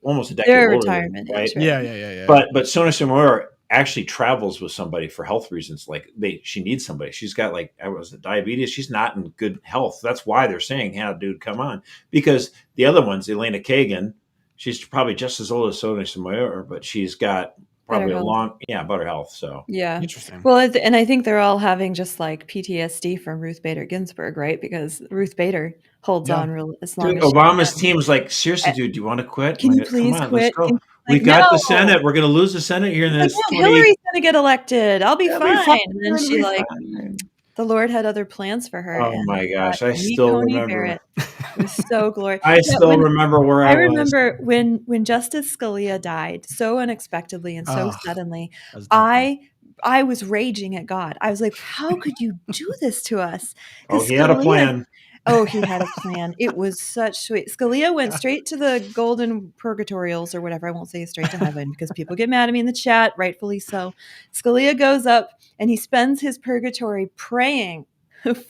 almost a decade They're older, retirement, right? Yeah. But Sonia Sotomayor actually travels with somebody for health reasons. Like she needs somebody. She's got like, diabetes. She's not in good health. That's why they're saying, "Hey, dude, come on." Because the other ones, Elena Kagan, she's probably just as old as Sotomayor, but she's got probably better health. So yeah, interesting. Well, and I think they're all having just like PTSD from Ruth Bader Ginsburg, right? Because Ruth Bader holds on as long dude, as Obama's team was like, seriously, dude, do you want to quit? Can you Come please on, quit? let's go. Like, We got the no. Senate. We're going to lose the Senate here in the next 20. Hillary's going to get elected. I'll be It'll fine. be fine. And then It'll she be like, fine. the Lord had other plans for her. Oh and my gosh, I Amy still Coney remember. Barrett. It was so glorious. I still remember where I was. I remember when Justice Scalia died so unexpectedly and so suddenly. I was raging at God. I was like, "How could you do this to us?" Oh, he had a plan. Oh, he had a plan. It was such sweet. Scalia went straight to the golden purgatorials or whatever. I won't say straight to heaven because people get mad at me in the chat, rightfully so. Scalia goes up and he spends his purgatory praying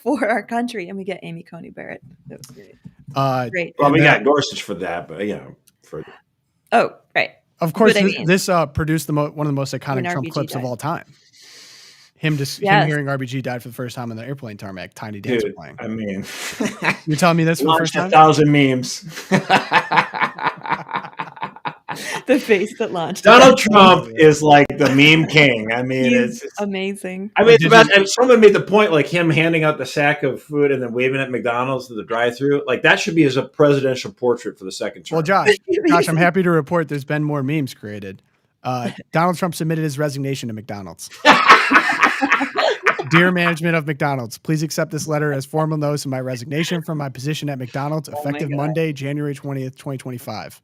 for our country, and we get Amy Coney Barrett. That was great. Great. Well, we got Gorsuch for that, but Oh, right. Of course, this produced one of the most iconic Trump RBG clips of died. all time. Him hearing RBG died for the first time on the airplane tarmac. Tiny Dancer playing. I mean, you're telling me this for the first time? 1,000 memes. The face that launched. Donald Trump is like the meme king. I mean, it's amazing. I mean, someone made the point, like him handing out the sack of food and then waving at McDonald's to the drive-thru. Like that should be as a presidential portrait for the second term. Well, Josh, I'm happy to report there's been more memes created. Donald Trump submitted his resignation to McDonald's. Dear management of McDonald's, please accept this letter as formal notice of my resignation from my position at McDonald's effective Monday, January 20th, 2025.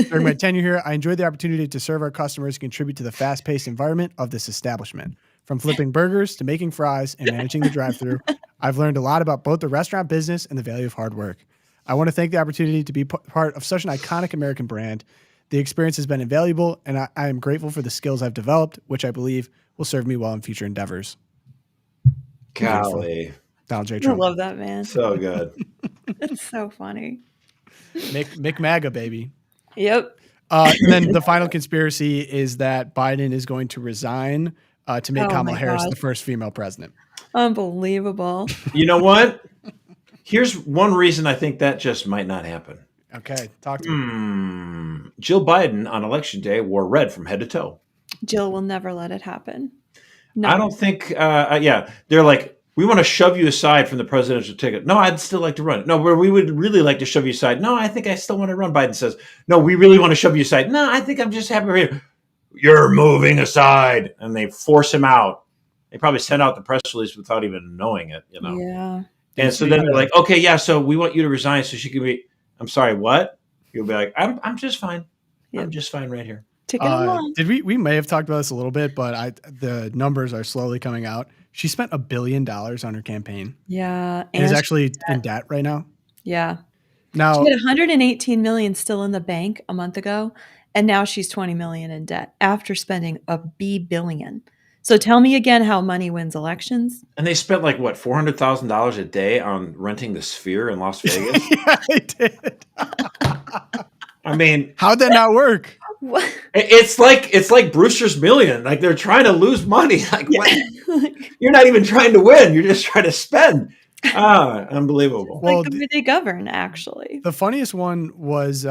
During my tenure here, I enjoyed the opportunity to serve our customers and contribute to the fast-paced environment of this establishment. From flipping burgers to making fries and managing the drive-thru, I've learned a lot about both the restaurant business and the value of hard work. I want to thank the opportunity to be part of such an iconic American brand. The experience has been invaluable, and I am grateful for the skills I've developed, which I believe will serve me well in future endeavors. Golly. Donald J. Trump. I love that, man. So good. It's so funny. Make MAGA, baby. Yep. And then the final conspiracy is that Biden is going to resign to make Kamala Harris the first female president. Unbelievable. You know what? Here's one reason I think that just might not happen. Okay, talk to me. Jill Biden on election day wore red from head to toe. Jill will never let it happen. No. I don't think, they're like, we want to shove you aside from the presidential ticket. No, I'd still like to run. No, we would really like to shove you aside. No, I think I still want to run. Biden says, no, we really want to shove you aside. No, I think I'm just happy right here. You're moving aside. And they force him out. They probably sent out the press release without even knowing it, you know? Yeah. And so then they're like, okay, yeah, so we want you to resign so she can be, I'm sorry, what? You'll be like, I'm just fine. Yep. I'm just fine right here. We may have talked about this a little bit, but the numbers are slowly coming out. She spent $1 billion on her campaign. Yeah. And is actually in debt right now. Yeah. Now she had 118 million still in the bank a month ago, and now she's 20 million in debt after spending $1 billion. So tell me again how money wins elections. And they spent like what, $400,000 a day on renting the Sphere in Las Vegas? Yeah, they did. I mean, how'd that not work? What? It's like Brewster's Million. Like they're trying to lose money. Like you're not even trying to win. You're just trying to spend. Unbelievable. Well, the way they govern, actually. The funniest one was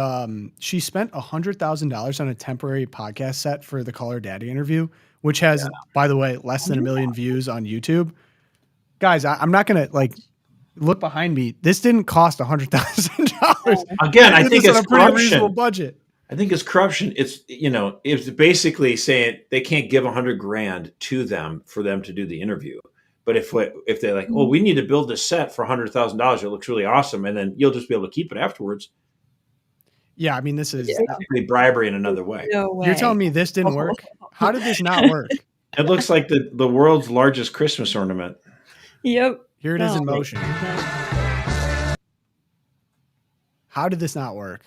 she spent $100,000 on a temporary podcast set for the Call Her Daddy interview, which has, by the way, less than 1 million views on YouTube. Guys, I'm not gonna look behind me. This didn't cost $100,000. Again, I think it's a pretty reasonable budget. I think it's corruption. It's it's basically saying they can't give $100,000 to them for them to do the interview. But if they're like, oh, we need to build this set for $100,000, it looks really awesome, and then you'll just be able to keep it afterwards. Yeah, I mean, this is basically bribery in another way. No way. You're telling me this didn't work? How did this not work? It looks like the world's largest Christmas ornament. Yep. Here it is in motion. How did this not work?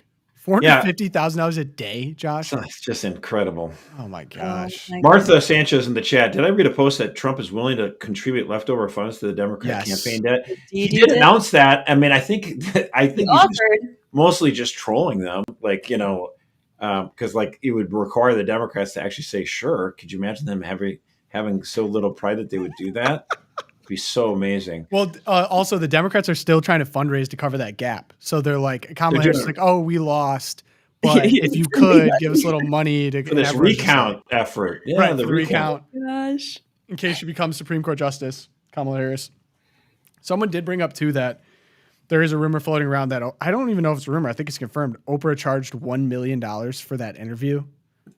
$450,000 a day, Josh? It's just incredible. Oh my gosh. Martha Sanchez in the chat. Did I read a post that Trump is willing to contribute leftover funds to the Democrat campaign debt? He did announce that. I mean, I think he's mostly just trolling them. Like, because like it would require the Democrats to actually say, sure. Could you imagine them having so little pride that they would do that? It'd be so amazing. Well, also the Democrats are still trying to fundraise to cover that gap. So they're like, Kamala Harris is like, oh, we lost. But if you could give us a little money to for this recount effort. Yeah, right, the recount. Gosh. In case she becomes Supreme Court Justice, Kamala Harris. Someone did bring up, too, that there is a rumor floating around that, I don't even know if it's a rumor, I think it's confirmed, Oprah charged $1 million for that interview.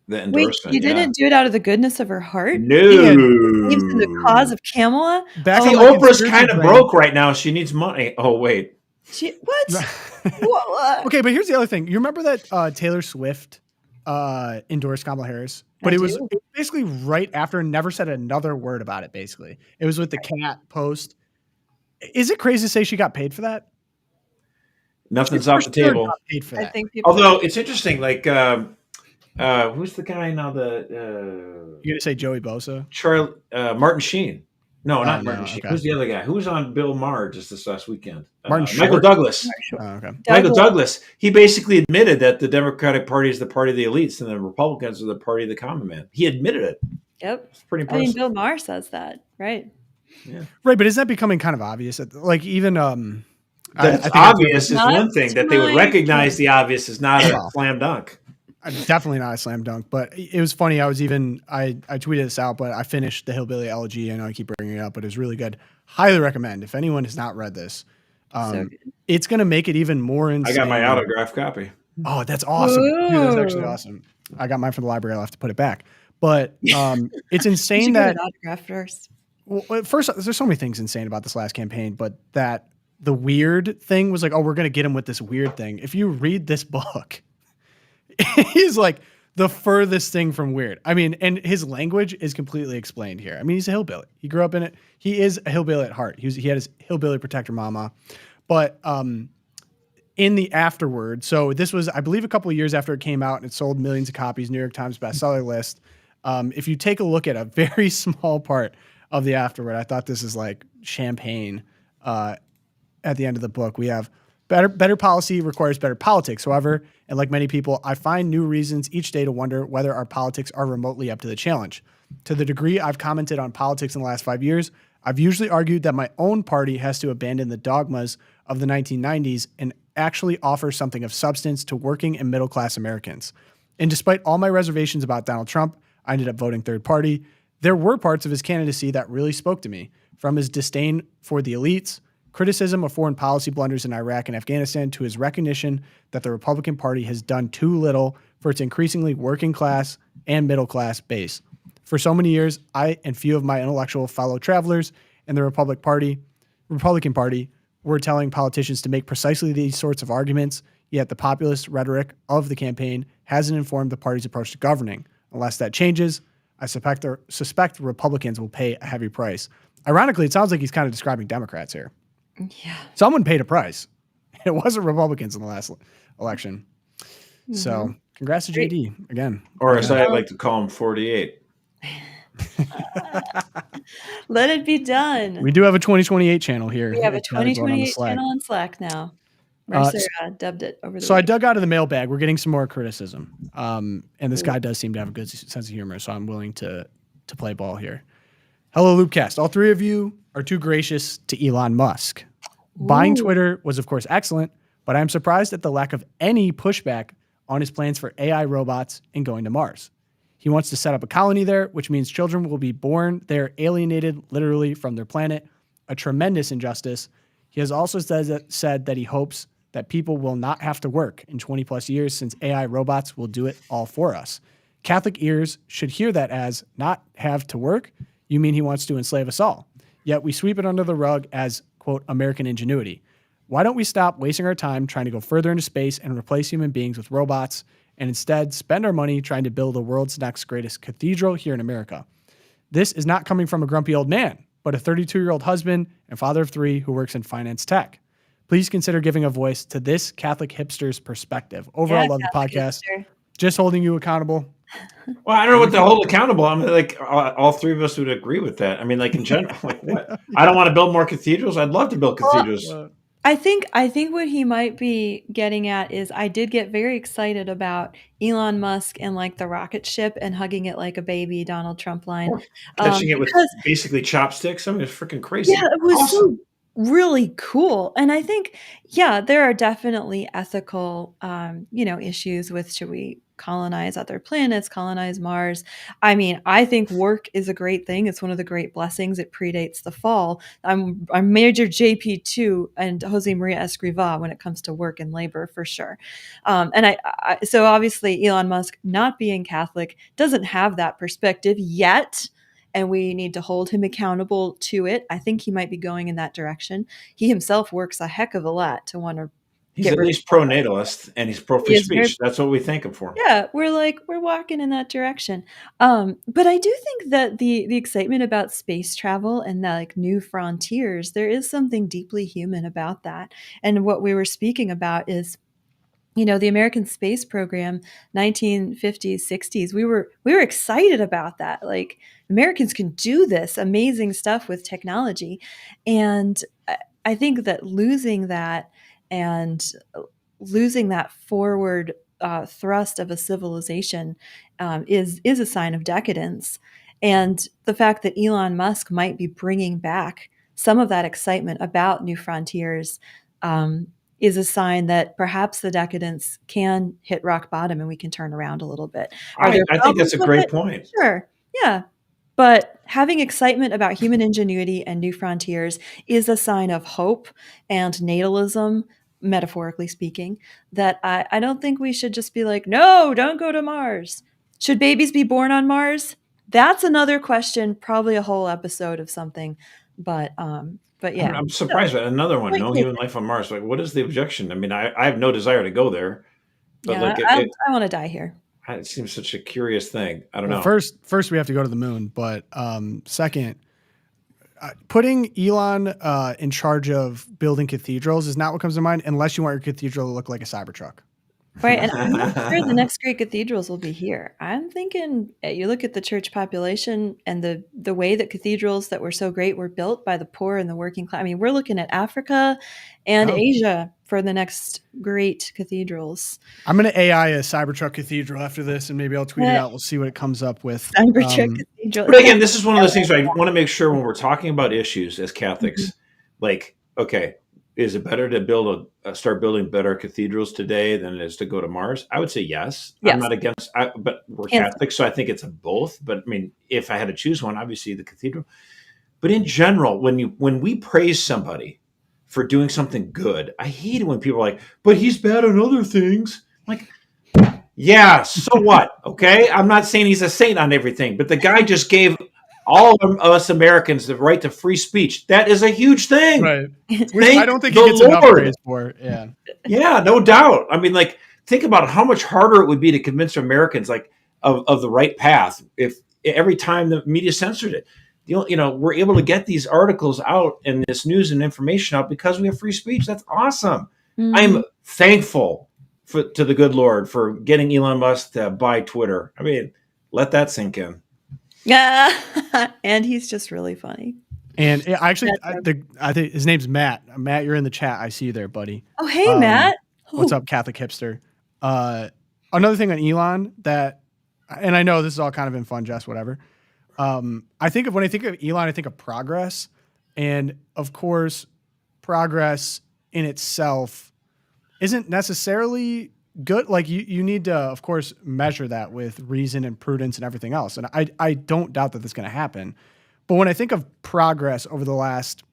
The Wait, endorsement. you didn't do it out of the goodness of her heart? No. Believes in the cause of Kamala? See, Oprah's kind of broke right now. She needs money. Oh, wait. What? What? Okay, but here's the other thing. You remember that Taylor Swift endorsed Kamala Harris? But it was basically right after and never said another word about it, basically. It was with the cat post. Is it crazy to say she got paid for that? Nothing's off the table. Paid for I that. think people Although it's interesting, like, who's the guy now? You're going to say Joey Bosa? Martin Sheen. No, not no, Martin Sheen. okay. Who's the other guy? Who was on Bill Maher just this last weekend? Martin Michael Short? Douglas. Okay. Michael Douglas. He basically admitted that the Democratic Party is the party of the elites and the Republicans are the party of the common man. He admitted it. Yep. It's pretty I mean, impressive. Bill Maher says that, right? Yeah. Right, but isn't that becoming kind of obvious? Like even That's I think obvious is Not one thing. That they would tonight. recognize the obvious is not a slam dunk. definitely not a slam dunk, but it was funny. I tweeted this out, but I finished the Hillbilly Elegy. I know I keep bringing it up, but it's really good. Highly recommend. If anyone has not read this, it's going to make it even more insane. I got my autograph copy. Oh, that's awesome. Dude, that's actually awesome. I got mine from the library. I'll have to put it back. But it's You insane should get that an autograph first. well, first, there's so many things insane about this last campaign, but that the weird thing was like, oh, we're going to get him with this weird thing. If you read this book, he's like the furthest thing from weird. I mean, and his language is completely explained here. I mean, he's a hillbilly. He grew up in it. He is a hillbilly at heart. He had his hillbilly protector mama. But in the afterword, so this was, I believe, a couple of years after it came out and it sold millions of copies, New York Times bestseller list. If you take a look at a very small part of the afterword, I thought this is like champagne. At the end of the book, we have better policy requires better politics. However, and like many people, I find new reasons each day to wonder whether our politics are remotely up to the challenge. To the degree I've commented on politics in the last 5 years, I've usually argued that my own party has to abandon the dogmas of the 1990s and actually offer something of substance to working and middle-class Americans. And despite all my reservations about Donald Trump, I ended up voting third party. There were parts of his candidacy that really spoke to me, from his disdain for the elites, criticism of foreign policy blunders in Iraq and Afghanistan, to his recognition that the Republican Party has done too little for its increasingly working class and middle class base. For so many years, I and few of my intellectual fellow travelers in the Republican Party were telling politicians to make precisely these sorts of arguments, yet the populist rhetoric of the campaign hasn't informed the party's approach to governing. Unless that changes, I suspect Republicans will pay a heavy price. Ironically, it sounds like he's kind of describing Democrats here. Yeah. Someone paid a price. It wasn't Republicans in the last election. Mm-hmm. So congrats to JD again. Or as I like to call him, 48. Let it be done. We do have a 2028 channel here. We have a 2028 channel on Slack now. Marcera dubbed it over the So I dug out of the mailbag. We're getting some more criticism. And this guy does seem to have a good sense of humor, so I'm willing to play ball here. Hello, Loopcast. All three of you are too gracious to Elon Musk. Buying Twitter was, of course, excellent, but I'm surprised at the lack of any pushback on his plans for AI robots and going to Mars. He wants to set up a colony there, which means children will be born there alienated literally from their planet, a tremendous injustice. He has also said that he hopes that people will not have to work in 20 plus years since AI robots will do it all for us. Catholic ears should hear that as not have to work. You mean he wants to enslave us all? Yet we sweep it under the rug as, quote, American ingenuity. Why don't we stop wasting our time trying to go further into space and replace human beings with robots and instead spend our money trying to build the world's next greatest cathedral here in America? This is not coming from a grumpy old man, but a 32-year-old husband and father of three who works in finance tech. Please consider giving a voice to this Catholic hipster's perspective. Overall, love the podcast. Hipster. Just holding you accountable. Well, I don't know what to hold accountable. I mean, like all three of us would agree with that. I mean, like in general, like what? I don't want to build more cathedrals. I'd love to build cathedrals. I think what he might be getting at is I did get very excited about Elon Musk and like the rocket ship and hugging it like a baby, Donald Trump line. Catching it with Because basically chopsticks. I mean, it's freaking crazy. yeah, it was Awesome. so really cool. And I think, yeah, there are definitely ethical, issues with should we colonize other planets, colonize Mars. I mean, I think work is a great thing. It's one of the great blessings. It predates the fall. I'm Major JP2 and Jose Maria Escrivá when it comes to work and labor for sure. And so obviously Elon Musk, not being Catholic, doesn't have that perspective yet. And we need to hold him accountable to it. I think he might be going in that direction. He himself works a heck of a lot to want to. He's at least pro-natalist and he's pro-free speech. That's what we thank him for. Yeah, we're walking in that direction. But I do think that the excitement about space travel and that like new frontiers, there is something deeply human about that. And what we were speaking about is, the American space program, 1950s, 60s, we were excited about that. Like Americans can do this amazing stuff with technology. And I think that losing that forward thrust of a civilization is a sign of decadence. And the fact that Elon Musk might be bringing back some of that excitement about new frontiers is a sign that perhaps the decadence can hit rock bottom and we can turn around a little bit. I think that's a great point. Sure. Yeah. But having excitement about human ingenuity and new frontiers is a sign of hope and natalism, metaphorically speaking, that I don't think we should just be like, no, don't go to Mars. Should babies be born on Mars? That's another question, probably a whole episode of something. But yeah. I'm surprised by another one. No human life on Mars. Like, what is the objection? I mean, I have no desire to go there. But I want to die here. It seems such a curious thing. I don't know. First we have to go to the moon, but second, putting Elon in charge of building cathedrals is not what comes to mind, unless you want your cathedral to look like a Cybertruck. Right, and I'm not sure the next great cathedrals will be here. I'm thinking you look at the church population and the way that cathedrals that were so great were built by the poor and the working class. I mean, we're looking at Africa and Asia for the next great cathedrals. I'm going to AI a Cybertruck cathedral after this, and maybe I'll tweet it out. We'll see what it comes up with. Cybertruck cathedral. But again, this is one of those things where I want to make sure when we're talking about issues as Catholics, like, okay, is it better to start building better cathedrals today than it is to go to Mars? I would say yes. I'm not against, but we're Catholics, so I think it's a both. But I mean, if I had to choose one, obviously the cathedral. But in general, when we praise somebody for doing something good, I hate it when people are like, but he's bad on other things. Like, yeah, so what? Okay, I'm not saying he's a saint on everything, but the guy just gave all of us Americans the right to free speech. That is a huge thing. Right. Which I don't think he gets enough praise for. Yeah. Yeah, no doubt. I mean, like, think about how much harder it would be to convince Americans like of the right path if every time the media censored it. We're able to get these articles out and this news and information out because we have free speech. That's awesome. Mm-hmm. I'm thankful to the good Lord for getting Elon Musk to buy Twitter. I mean, let that sink in. Yeah, and he's just really funny. And I think his name's Matt. Matt, you're in the chat. I see you there, buddy. Oh, hey, Matt. What's up, Catholic hipster? Another thing on Elon and I know this is all kind of in fun, Jess, whatever. When I think of Elon, I think of progress. And of course, progress in itself isn't necessarily good. Like you need to, of course, measure that with reason and prudence and everything else. And I don't doubt that that's going to happen. But when I think of progress over the last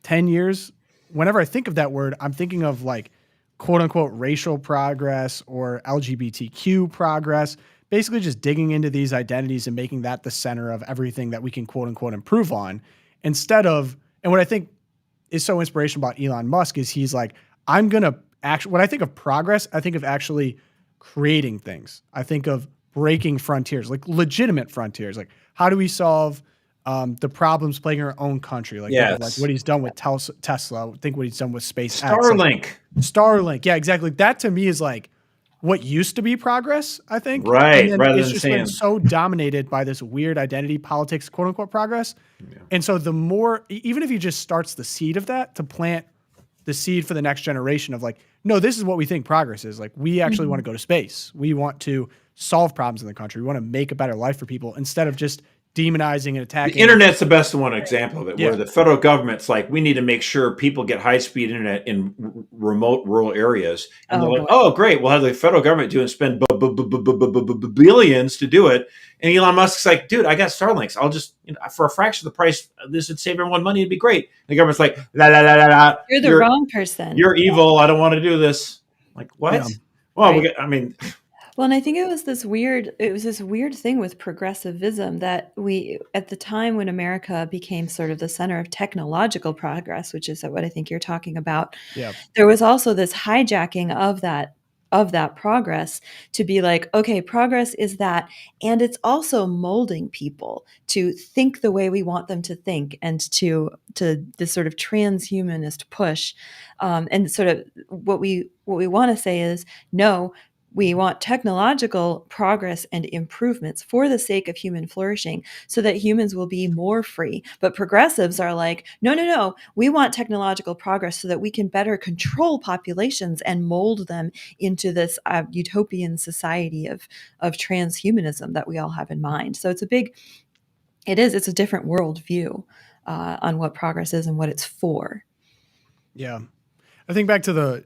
10 years, whenever I think of that word, I'm thinking of like quote unquote racial progress or LGBTQ progress, basically just digging into these identities and making that the center of everything that we can quote unquote improve on instead of, and what I think is so inspirational about Elon Musk is he's like, when I think of progress, I think of actually creating things. I think of breaking frontiers, like legitimate frontiers. Like, how do we solve the problems plaguing our own country? Like, like what he's done with Tesla. Think what he's done with SpaceX. Starlink. Yeah, exactly. That to me is like what used to be progress, I think. Right. And it's just been so dominated by this weird identity politics, quote unquote progress. Yeah. And so the more, even if he just starts the seed of that to plant the seed for the next generation of like, no, this is what we think progress is. Like, we actually want to go to space. We want to solve problems in the country. We want to make a better life for people instead of just demonizing and attacking. The internet's the best one example of it, where the federal government's like, we need to make sure people get high-speed internet in remote rural areas. And they're like, oh, great, we'll have the federal government do and spend billions to do it. And Elon Musk's like, dude, I got Starlinks. I'll just, for a fraction of the price, this would save everyone money. It'd be great. And the government's like, la, la, la, la, la. You're the wrong person. You're evil. I don't want to do this. Like, what? Yeah. Well, Right. Well, and I think it was this weird thing with progressivism that we, at the time when America became sort of the center of technological progress, which is what I think you're talking about, there was also this hijacking of that progress to be like, okay, progress is that, and it's also molding people to think the way we want them to think, and to this sort of transhumanist push, and sort of what we want to say is no. We want technological progress and improvements for the sake of human flourishing so that humans will be more free. But progressives are like, no. We want technological progress so that we can better control populations and mold them into this utopian society of transhumanism that we all have in mind. So it's a different worldview on what progress is and what it's for. Yeah. I think back to the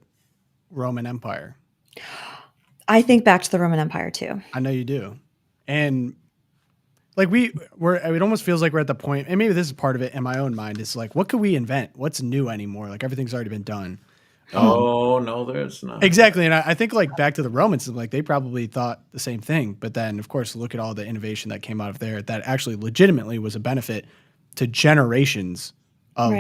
Roman Empire. I think back to the Roman Empire too. I know you do. And like it almost feels like we're at the point, and maybe this is part of it in my own mind, it's like, what could we invent? What's new anymore? Like everything's already been done. Oh, no, there's not. Exactly. And I think like back to the Romans, like they probably thought the same thing. But then of course, look at all the innovation that came out of there that actually legitimately was a benefit to generations of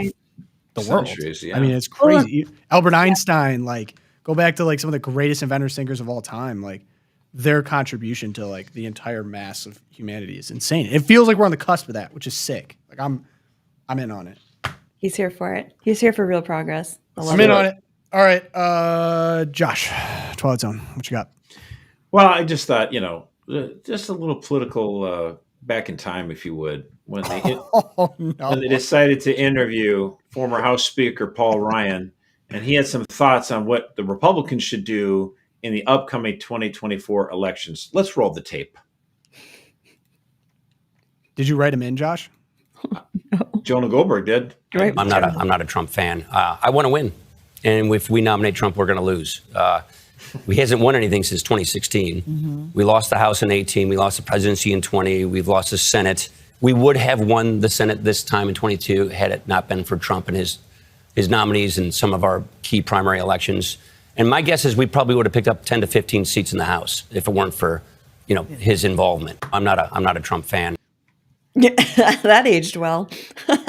the world. Yeah. I mean, it's crazy. Albert Einstein, like, go back to like some of the greatest inventors, thinkers of all time. Like their contribution to like the entire mass of humanity is insane. It feels like we're on the cusp of that, which is sick. Like I'm in on it. He's here for it. He's here for real progress. I'm in on it. All right, Josh, Twilight Zone, what you got? Well, I just thought, just a little political back in time, if you would, when they decided to interview former House Speaker Paul Ryan. And he had some thoughts on what the Republicans should do in the upcoming 2024 elections. Let's roll the tape. Did you write him in, Josh? Jonah Goldberg did. I'm not a Trump fan. I want to win. And if we nominate Trump, we're going to lose. He hasn't won anything since 2016. Mm-hmm. We lost the House in 18. We lost the presidency in 20. We've lost the Senate. We would have won the Senate this time in 22 had it not been for Trump and his nominees in some of our key primary elections. And my guess is we probably would have picked up 10 to 15 seats in the House if it weren't for, his involvement. I'm not a Trump fan. Yeah, that aged well.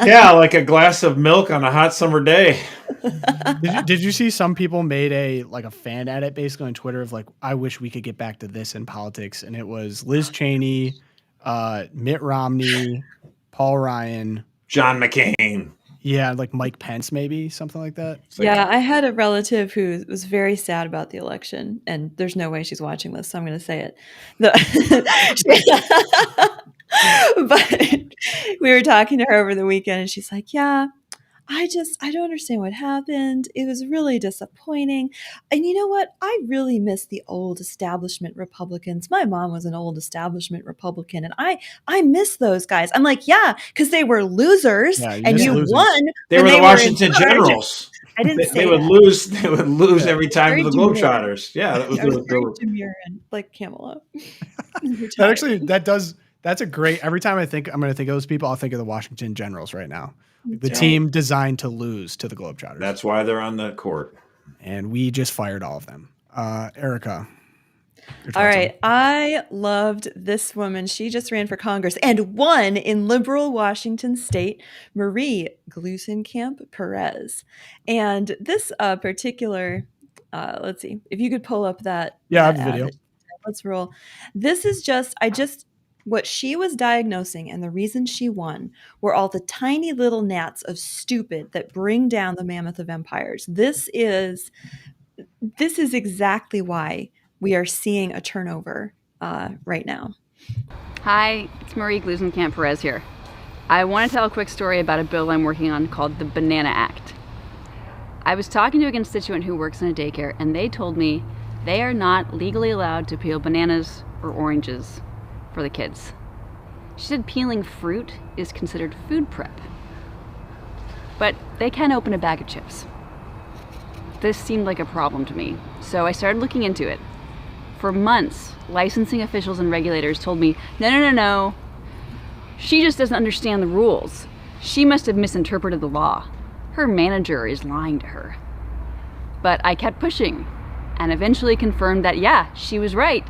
Yeah, like a glass of milk on a hot summer day. Did you see some people made a fan edit basically on Twitter of like, I wish we could get back to this in politics, and it was Liz Cheney, Mitt Romney, Paul Ryan, John McCain. Yeah, like Mike Pence, maybe something like that. Yeah, I had a relative who was very sad about the election, and there's no way she's watching this, so I'm going to say it. But we were talking to her over the weekend, and she's like, "Yeah, I don't understand what happened. It was really disappointing. And you know what? I really miss the old establishment Republicans. My mom was an old establishment Republican, and I miss those guys." I'm like, yeah, because they were losers, and you won. They were the Washington Generals. I didn't say they would lose. They would lose every time to the Globetrotters. Yeah, that was Demure and like Camelot. That's a great. Every time I'm going to think of those people, I'll think of the Washington Generals right now. The team designed to lose to the Globetrotters. That's why they're on the court. And we just fired all of them. Erica. All right. I loved this woman. She just ran for Congress and won in liberal Washington state, Marie Gluesenkamp Perez. And this particular, let's see, if you could pull up that. Yeah, I have the video. Let's roll. This is what she was diagnosing, and the reason she won were all the tiny little gnats of stupid that bring down the mammoth of empires. This is exactly why we are seeing a turnover right now. Hi, it's Marie Gluesenkamp Perez here. I want to tell a quick story about a bill I'm working on called the Banana Act. I was talking to a constituent who works in a daycare, and they told me they are not legally allowed to peel bananas or oranges for the kids. She said peeling fruit is considered food prep. But they can open a bag of chips. This seemed like a problem to me, so I started looking into it. For months, licensing officials and regulators told me, no. She just doesn't understand the rules. She must have misinterpreted the law. Her manager is lying to her. But I kept pushing and eventually confirmed that, yeah, she was right.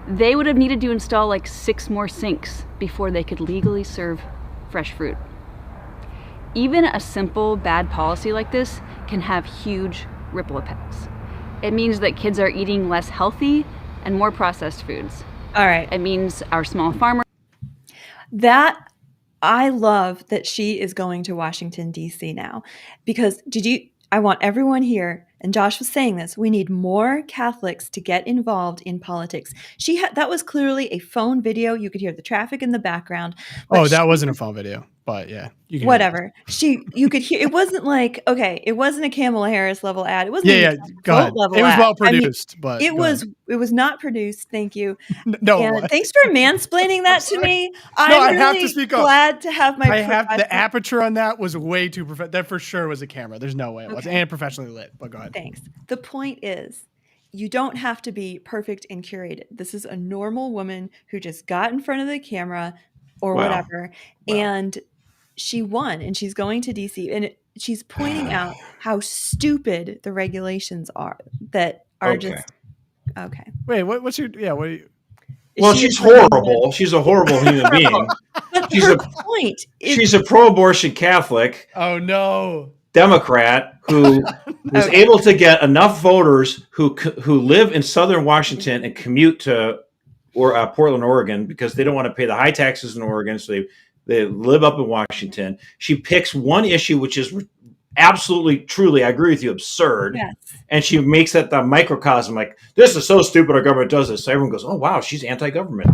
They would have needed to install like 6 more sinks before they could legally serve fresh fruit. Even a simple bad policy like this can have huge ripple effects. It means that kids are eating less healthy and more processed foods. All right. It means our small farmers. That I love that she is going to Washington, D.C. now. Because I want everyone here, and Josh was saying this, we need more Catholics to get involved in politics. That was clearly a phone video. You could hear the traffic in the background. Oh, that wasn't a phone video, but yeah. You can whatever. You could hear, it wasn't like, okay, it wasn't a Kamala Harris level ad. It wasn't yeah, go ahead. Level it was ad. well produced, but it was not produced. Thank you. No, and thanks for mansplaining that to me. I'm have really to speak up. glad to have my. The aperture on that was way too professional. That for sure was a camera. There's no way it was, and professionally lit. But go ahead. Thanks. The point is, you don't have to be perfect and curated. This is a normal woman who just got in front of the camera or whatever, and she won, and she's going to DC, and she's pointing out how stupid the regulations are that are just okay. Wait, what's your What? Are you, well, she's horrible. She's a horrible human being. She's a pro-abortion Catholic. Oh no. Democrat who was able to get enough voters who live in southern Washington and commute to Portland, Oregon, because they don't want to pay the high taxes in Oregon, so they live up in Washington. She picks one issue which is absolutely, truly, I agree with you, absurd. Yes. And she makes that the microcosm, like, this is so stupid our government does this. So everyone goes, oh, wow, she's anti-government.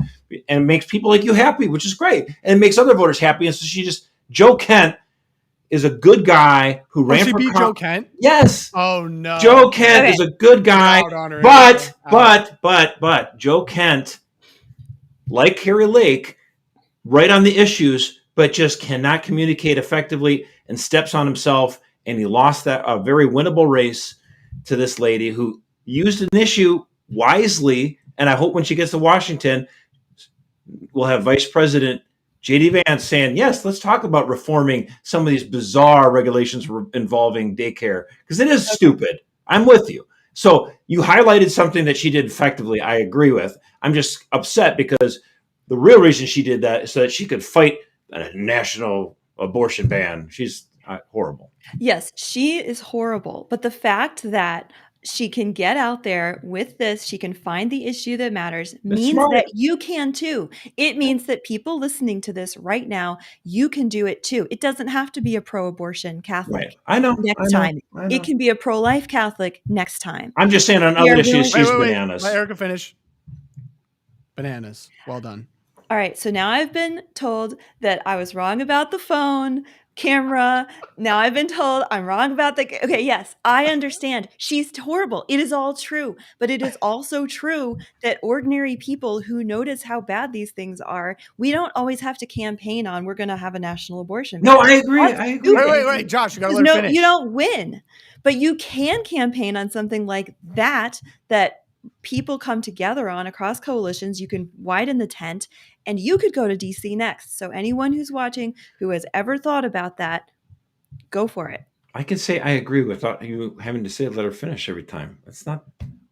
And makes people like you happy, which is great. And it makes other voters happy. And so Joe Kent is a good guy who ran for Joe Kent? Yes. Oh no. Joe Kent is a good guy, but Joe Kent, like Carrie Lake, right on the issues, but just cannot communicate effectively and steps on himself. And he lost a very winnable race to this lady who used an issue wisely. And I hope when she gets to Washington, we'll have Vice President J.D. Vance saying, yes, let's talk about reforming some of these bizarre regulations involving daycare, because it is stupid. I'm with you. So you highlighted something that she did effectively. I agree with. I'm just upset because the real reason she did that is so that she could fight a national abortion ban. She's horrible. Yes, she is horrible. But the fact that she can get out there with this, she can find the issue that matters, means that you can too. It means that people listening to this right now, you can do it too. It doesn't have to be a pro-abortion Catholic. Right. I know. Next time. It can be a pro-life Catholic next time. I'm just saying on other issues, she's bananas. Let Erica finish. Bananas. Well done. All right. So now I've been told that I was wrong about the phone camera. Now I've been told I'm wrong about okay, yes, I understand. She's horrible. It is all true. But it is also true that ordinary people who notice how bad these things are, we don't always have to campaign on we're going to have a national abortion. No, I agree. I agree. Wait, Josh, you got to let her finish. You don't win. But you can campaign on something like that people come together on across coalitions. You can widen the tent, and you could go to DC next. So anyone who's watching who has ever thought about that, go for it. I can say I agree without you having to say let her finish every time. It's not.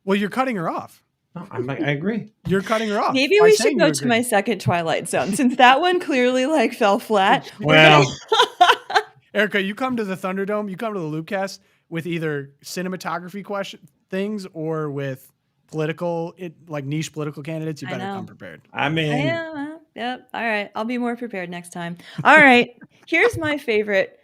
Well, you're cutting her off. No, I agree. You're cutting her off. Maybe we should go to my second Twilight Zone, since that one clearly fell flat. Well, Erica, you come to the Thunderdome, you come to the Loopcast with either cinematography things or with political, niche political candidates. You better come prepared. I mean, yep. All right. I'll be more prepared next time. All right. Here's my favorite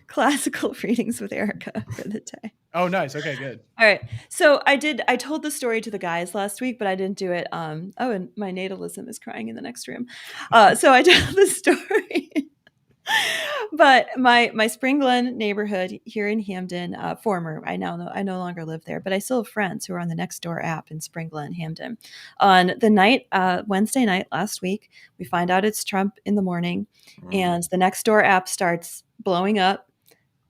classical readings with Erica for the day. Oh, nice. Okay, good. All right. So I told the story to the guys last week, but I didn't do it. And my natalism is crying in the next room. So I told the story. But my Spring Glen neighborhood here in Hamden, former, I no longer live there, but I still have friends who are on the Nextdoor app in Spring Glen, Hamden. On the night, Wednesday night last week, we find out it's Trump in the morning, and the Nextdoor app starts blowing up.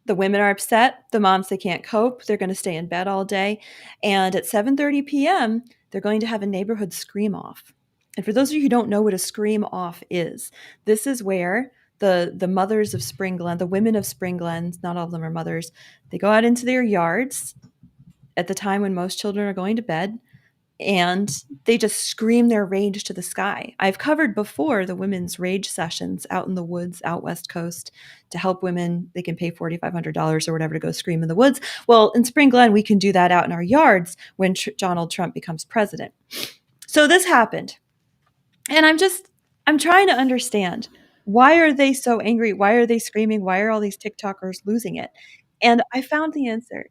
The women are upset. The moms, they can't cope. They're going to stay in bed all day. And at 7:30 p.m., they're going to have a neighborhood scream off. And for those of you who don't know what a scream off is, this is where the mothers of Spring Glen, the women of Spring Glen, not all of them are mothers, they go out into their yards at the time when most children are going to bed, and they just scream their rage to the sky. I've covered before the women's rage sessions out in the woods, out West Coast, to help women. They can pay $4,500 or whatever to go scream in the woods. Well, in Spring Glen, we can do that out in our yards when Donald Trump becomes president. So this happened. And I'm trying to understand, why are they so angry? Why are they screaming? Why are all these TikTokers losing it? And I found the answer.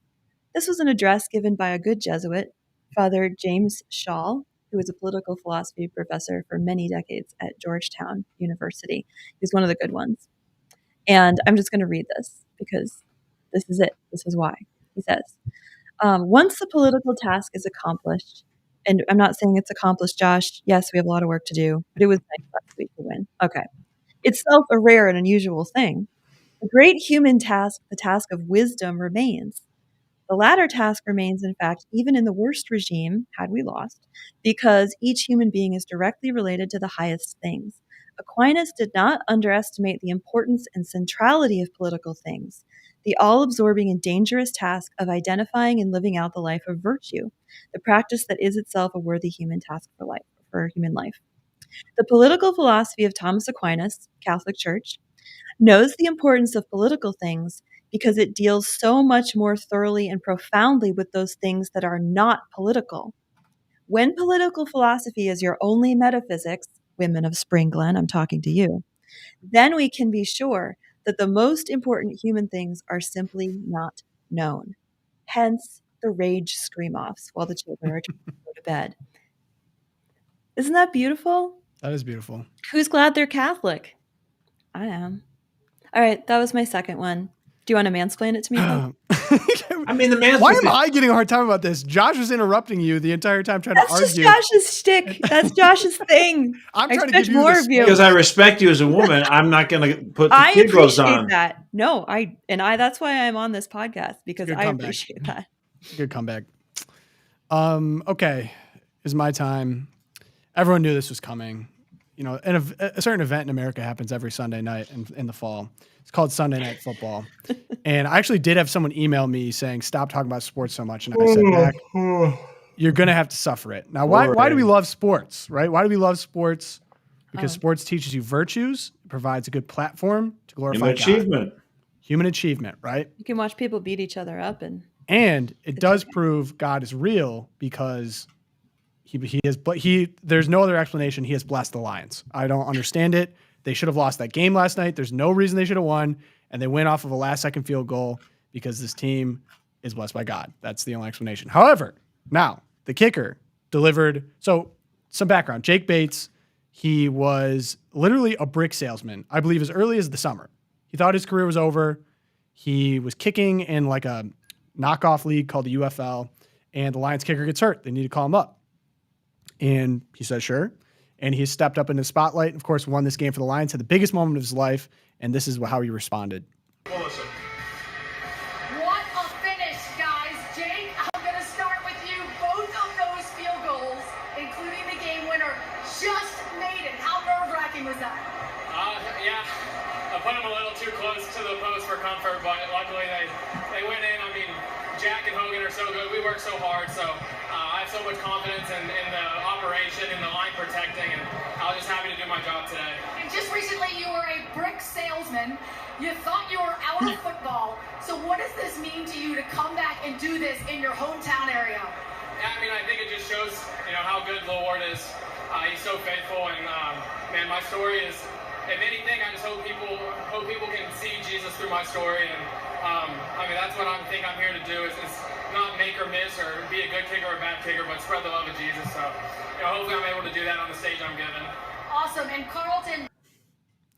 This was an address given by a good Jesuit, Father James Shaw, who was a political philosophy professor for many decades at Georgetown University. He's one of the good ones. And I'm just going to read this because this is it. This is why. He says, once the political task is accomplished, and I'm not saying it's accomplished, Josh. Yes, we have a lot of work to do, but it was nice last week to win. Okay. Itself a rare and unusual thing. The great human task, the task of wisdom, remains. The latter task remains, in fact, even in the worst regime, had we lost, because each human being is directly related to the highest things. Aquinas did not underestimate the importance and centrality of political things, the all-absorbing and dangerous task of identifying and living out the life of virtue, the practice that is itself a worthy human task for human life. The political philosophy of Thomas Aquinas, Catholic Church, knows the importance of political things because it deals so much more thoroughly and profoundly with those things that are not political. When political philosophy is your only metaphysics, women of Spring Glen, I'm talking to you, then we can be sure that the most important human things are simply not known. Hence the rage scream-offs while the children are trying to go to bed. Isn't that beautiful? That is beautiful. Who's glad they're Catholic? I am. All right, that was my second one. Do you want to mansplain it to me? I mean, the man. Why am I getting a hard time about this? Josh was interrupting you the entire time trying to argue. That's just Josh's shtick. That's Josh's thing. I'm I trying to give you more the of you Because I respect you as a woman, I'm not going to put the I kid gloves appreciate on. that. No, that's why I'm on this podcast, because Good I comeback. appreciate that. Good comeback. Okay, it's my time. Everyone knew this was coming. You know, and a certain event in America happens every Sunday night in the fall. It's called Sunday Night Football. And I actually did have someone email me saying, stop talking about sports so much. And I said, Mac, you're going to have to suffer it. Now, why do we love sports, right? Why do we love sports? Because sports teaches you virtues, provides a good platform to glorify God. Human achievement, right? You can watch people beat each other up, and it does prove God is real because there's no other explanation. He has blessed the Lions. I don't understand it. They should have lost that game last night. There's no reason they should have won. And they went off of a last-second field goal because this team is blessed by God. That's the only explanation. However, now the kicker delivered. So some background. Jake Bates, he was literally a brick salesman, I believe, as early as the summer. He thought his career was over. He was kicking in like a knockoff league called the UFL, and the Lions kicker gets hurt. They need to call him up. And he said, sure. And he stepped up in the spotlight and, of course, won this game for the Lions, had the biggest moment of his life, and this is how he responded. What a finish, guys. Jake, I'm going to start with you. Both of those field goals, including the game winner, just made it. How nerve-wracking was that? Yeah, I put them a little too close to the post for comfort, but luckily they went in. I mean, Jack and Hogan are so good. We work so hard, so I have so much confidence in the operation, in the line protecting, and I was just happy to do my job today. And just recently, you were a brick salesman. You thought you were out of football. So what does this mean to you to come back and do this in your hometown area? Yeah, I mean, I think it just shows, how good the Lord is. He's so faithful, and man, my story is, if anything, I just hope people can see Jesus through my story, and I mean, that's what I'm here to do is not make or miss or be a good kicker or a bad kicker, but spread the love of Jesus. So, hopefully I'm able to do that on the stage I'm given. Awesome. And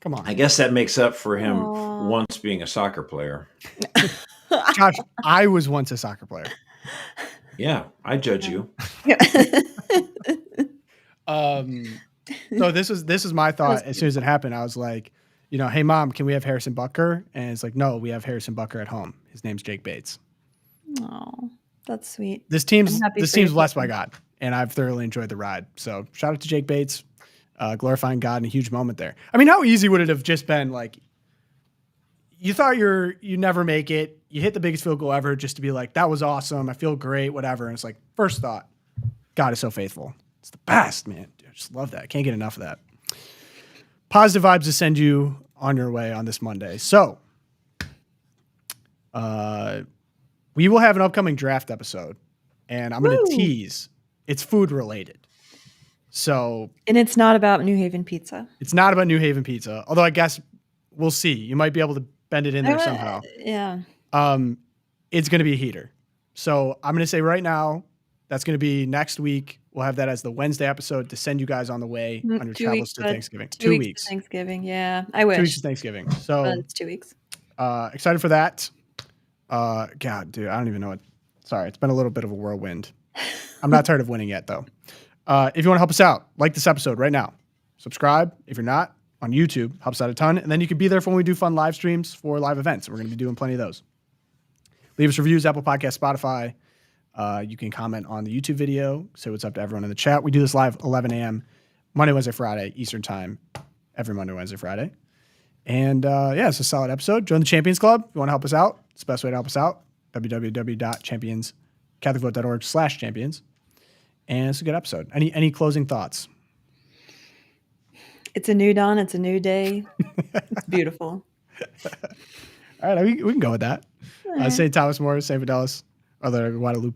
Come on. I guess that makes up for him once being a soccer player. Josh, I was once a soccer player. Yeah, I judge you. So this is my thought. As soon as it happened, I was like, hey mom, can we have Harrison Butker? And it's like, no, we have Harrison Butker at home. His name's Jake Bates. Oh, that's sweet. This team's blessed by God, and I've thoroughly enjoyed the ride. So shout out to Jake Bates, glorifying God in a huge moment there. I mean, how easy would it have just been? Like, you thought you never make it. You hit the biggest field goal ever, just to be like, that was awesome. I feel great, whatever. And it's like, first thought, God is so faithful. It's the best, man. I just love that. I can't get enough of that. Positive vibes to send you on your way on this Monday. So, we will have an upcoming draft episode, and I'm going to tease. It's food related. So, and it's not about New Haven pizza. It's not about New Haven pizza, although I guess we'll see. You might be able to bend it in there somehow. Yeah. It's going to be a heater. So I'm going to say right now, that's going to be next week. We'll have that as the Wednesday episode to send you guys on the way on your travels to Thanksgiving. 2 weeks. Thanksgiving. Yeah. I wish. 2 weeks to Thanksgiving. So it's 2 weeks. Excited for that. God, dude, I don't even know what. Sorry. It's been a little bit of a whirlwind. I'm not tired of winning yet though. If you want to help us out, like this episode right now, subscribe. If you're not on YouTube, helps out a ton. And then you can be there for when we do fun live streams for live events. We're going to be doing plenty of those. Leave us reviews, Apple Podcasts, Spotify. You can comment on the YouTube video. Say what's up to everyone in the chat. We do this live 11 a.m. Monday, Wednesday, Friday, Eastern time. Every Monday, Wednesday, Friday. And it's a solid episode. Join the Champions Club. If you want to help us out, it's the best way to help us out. www.CatholicVote.org/champions. And it's a good episode. Any closing thoughts? It's a new dawn. It's a new day. It's beautiful. All right, we can go with that. St. Thomas More, St. Fidelis, other Guadalupe.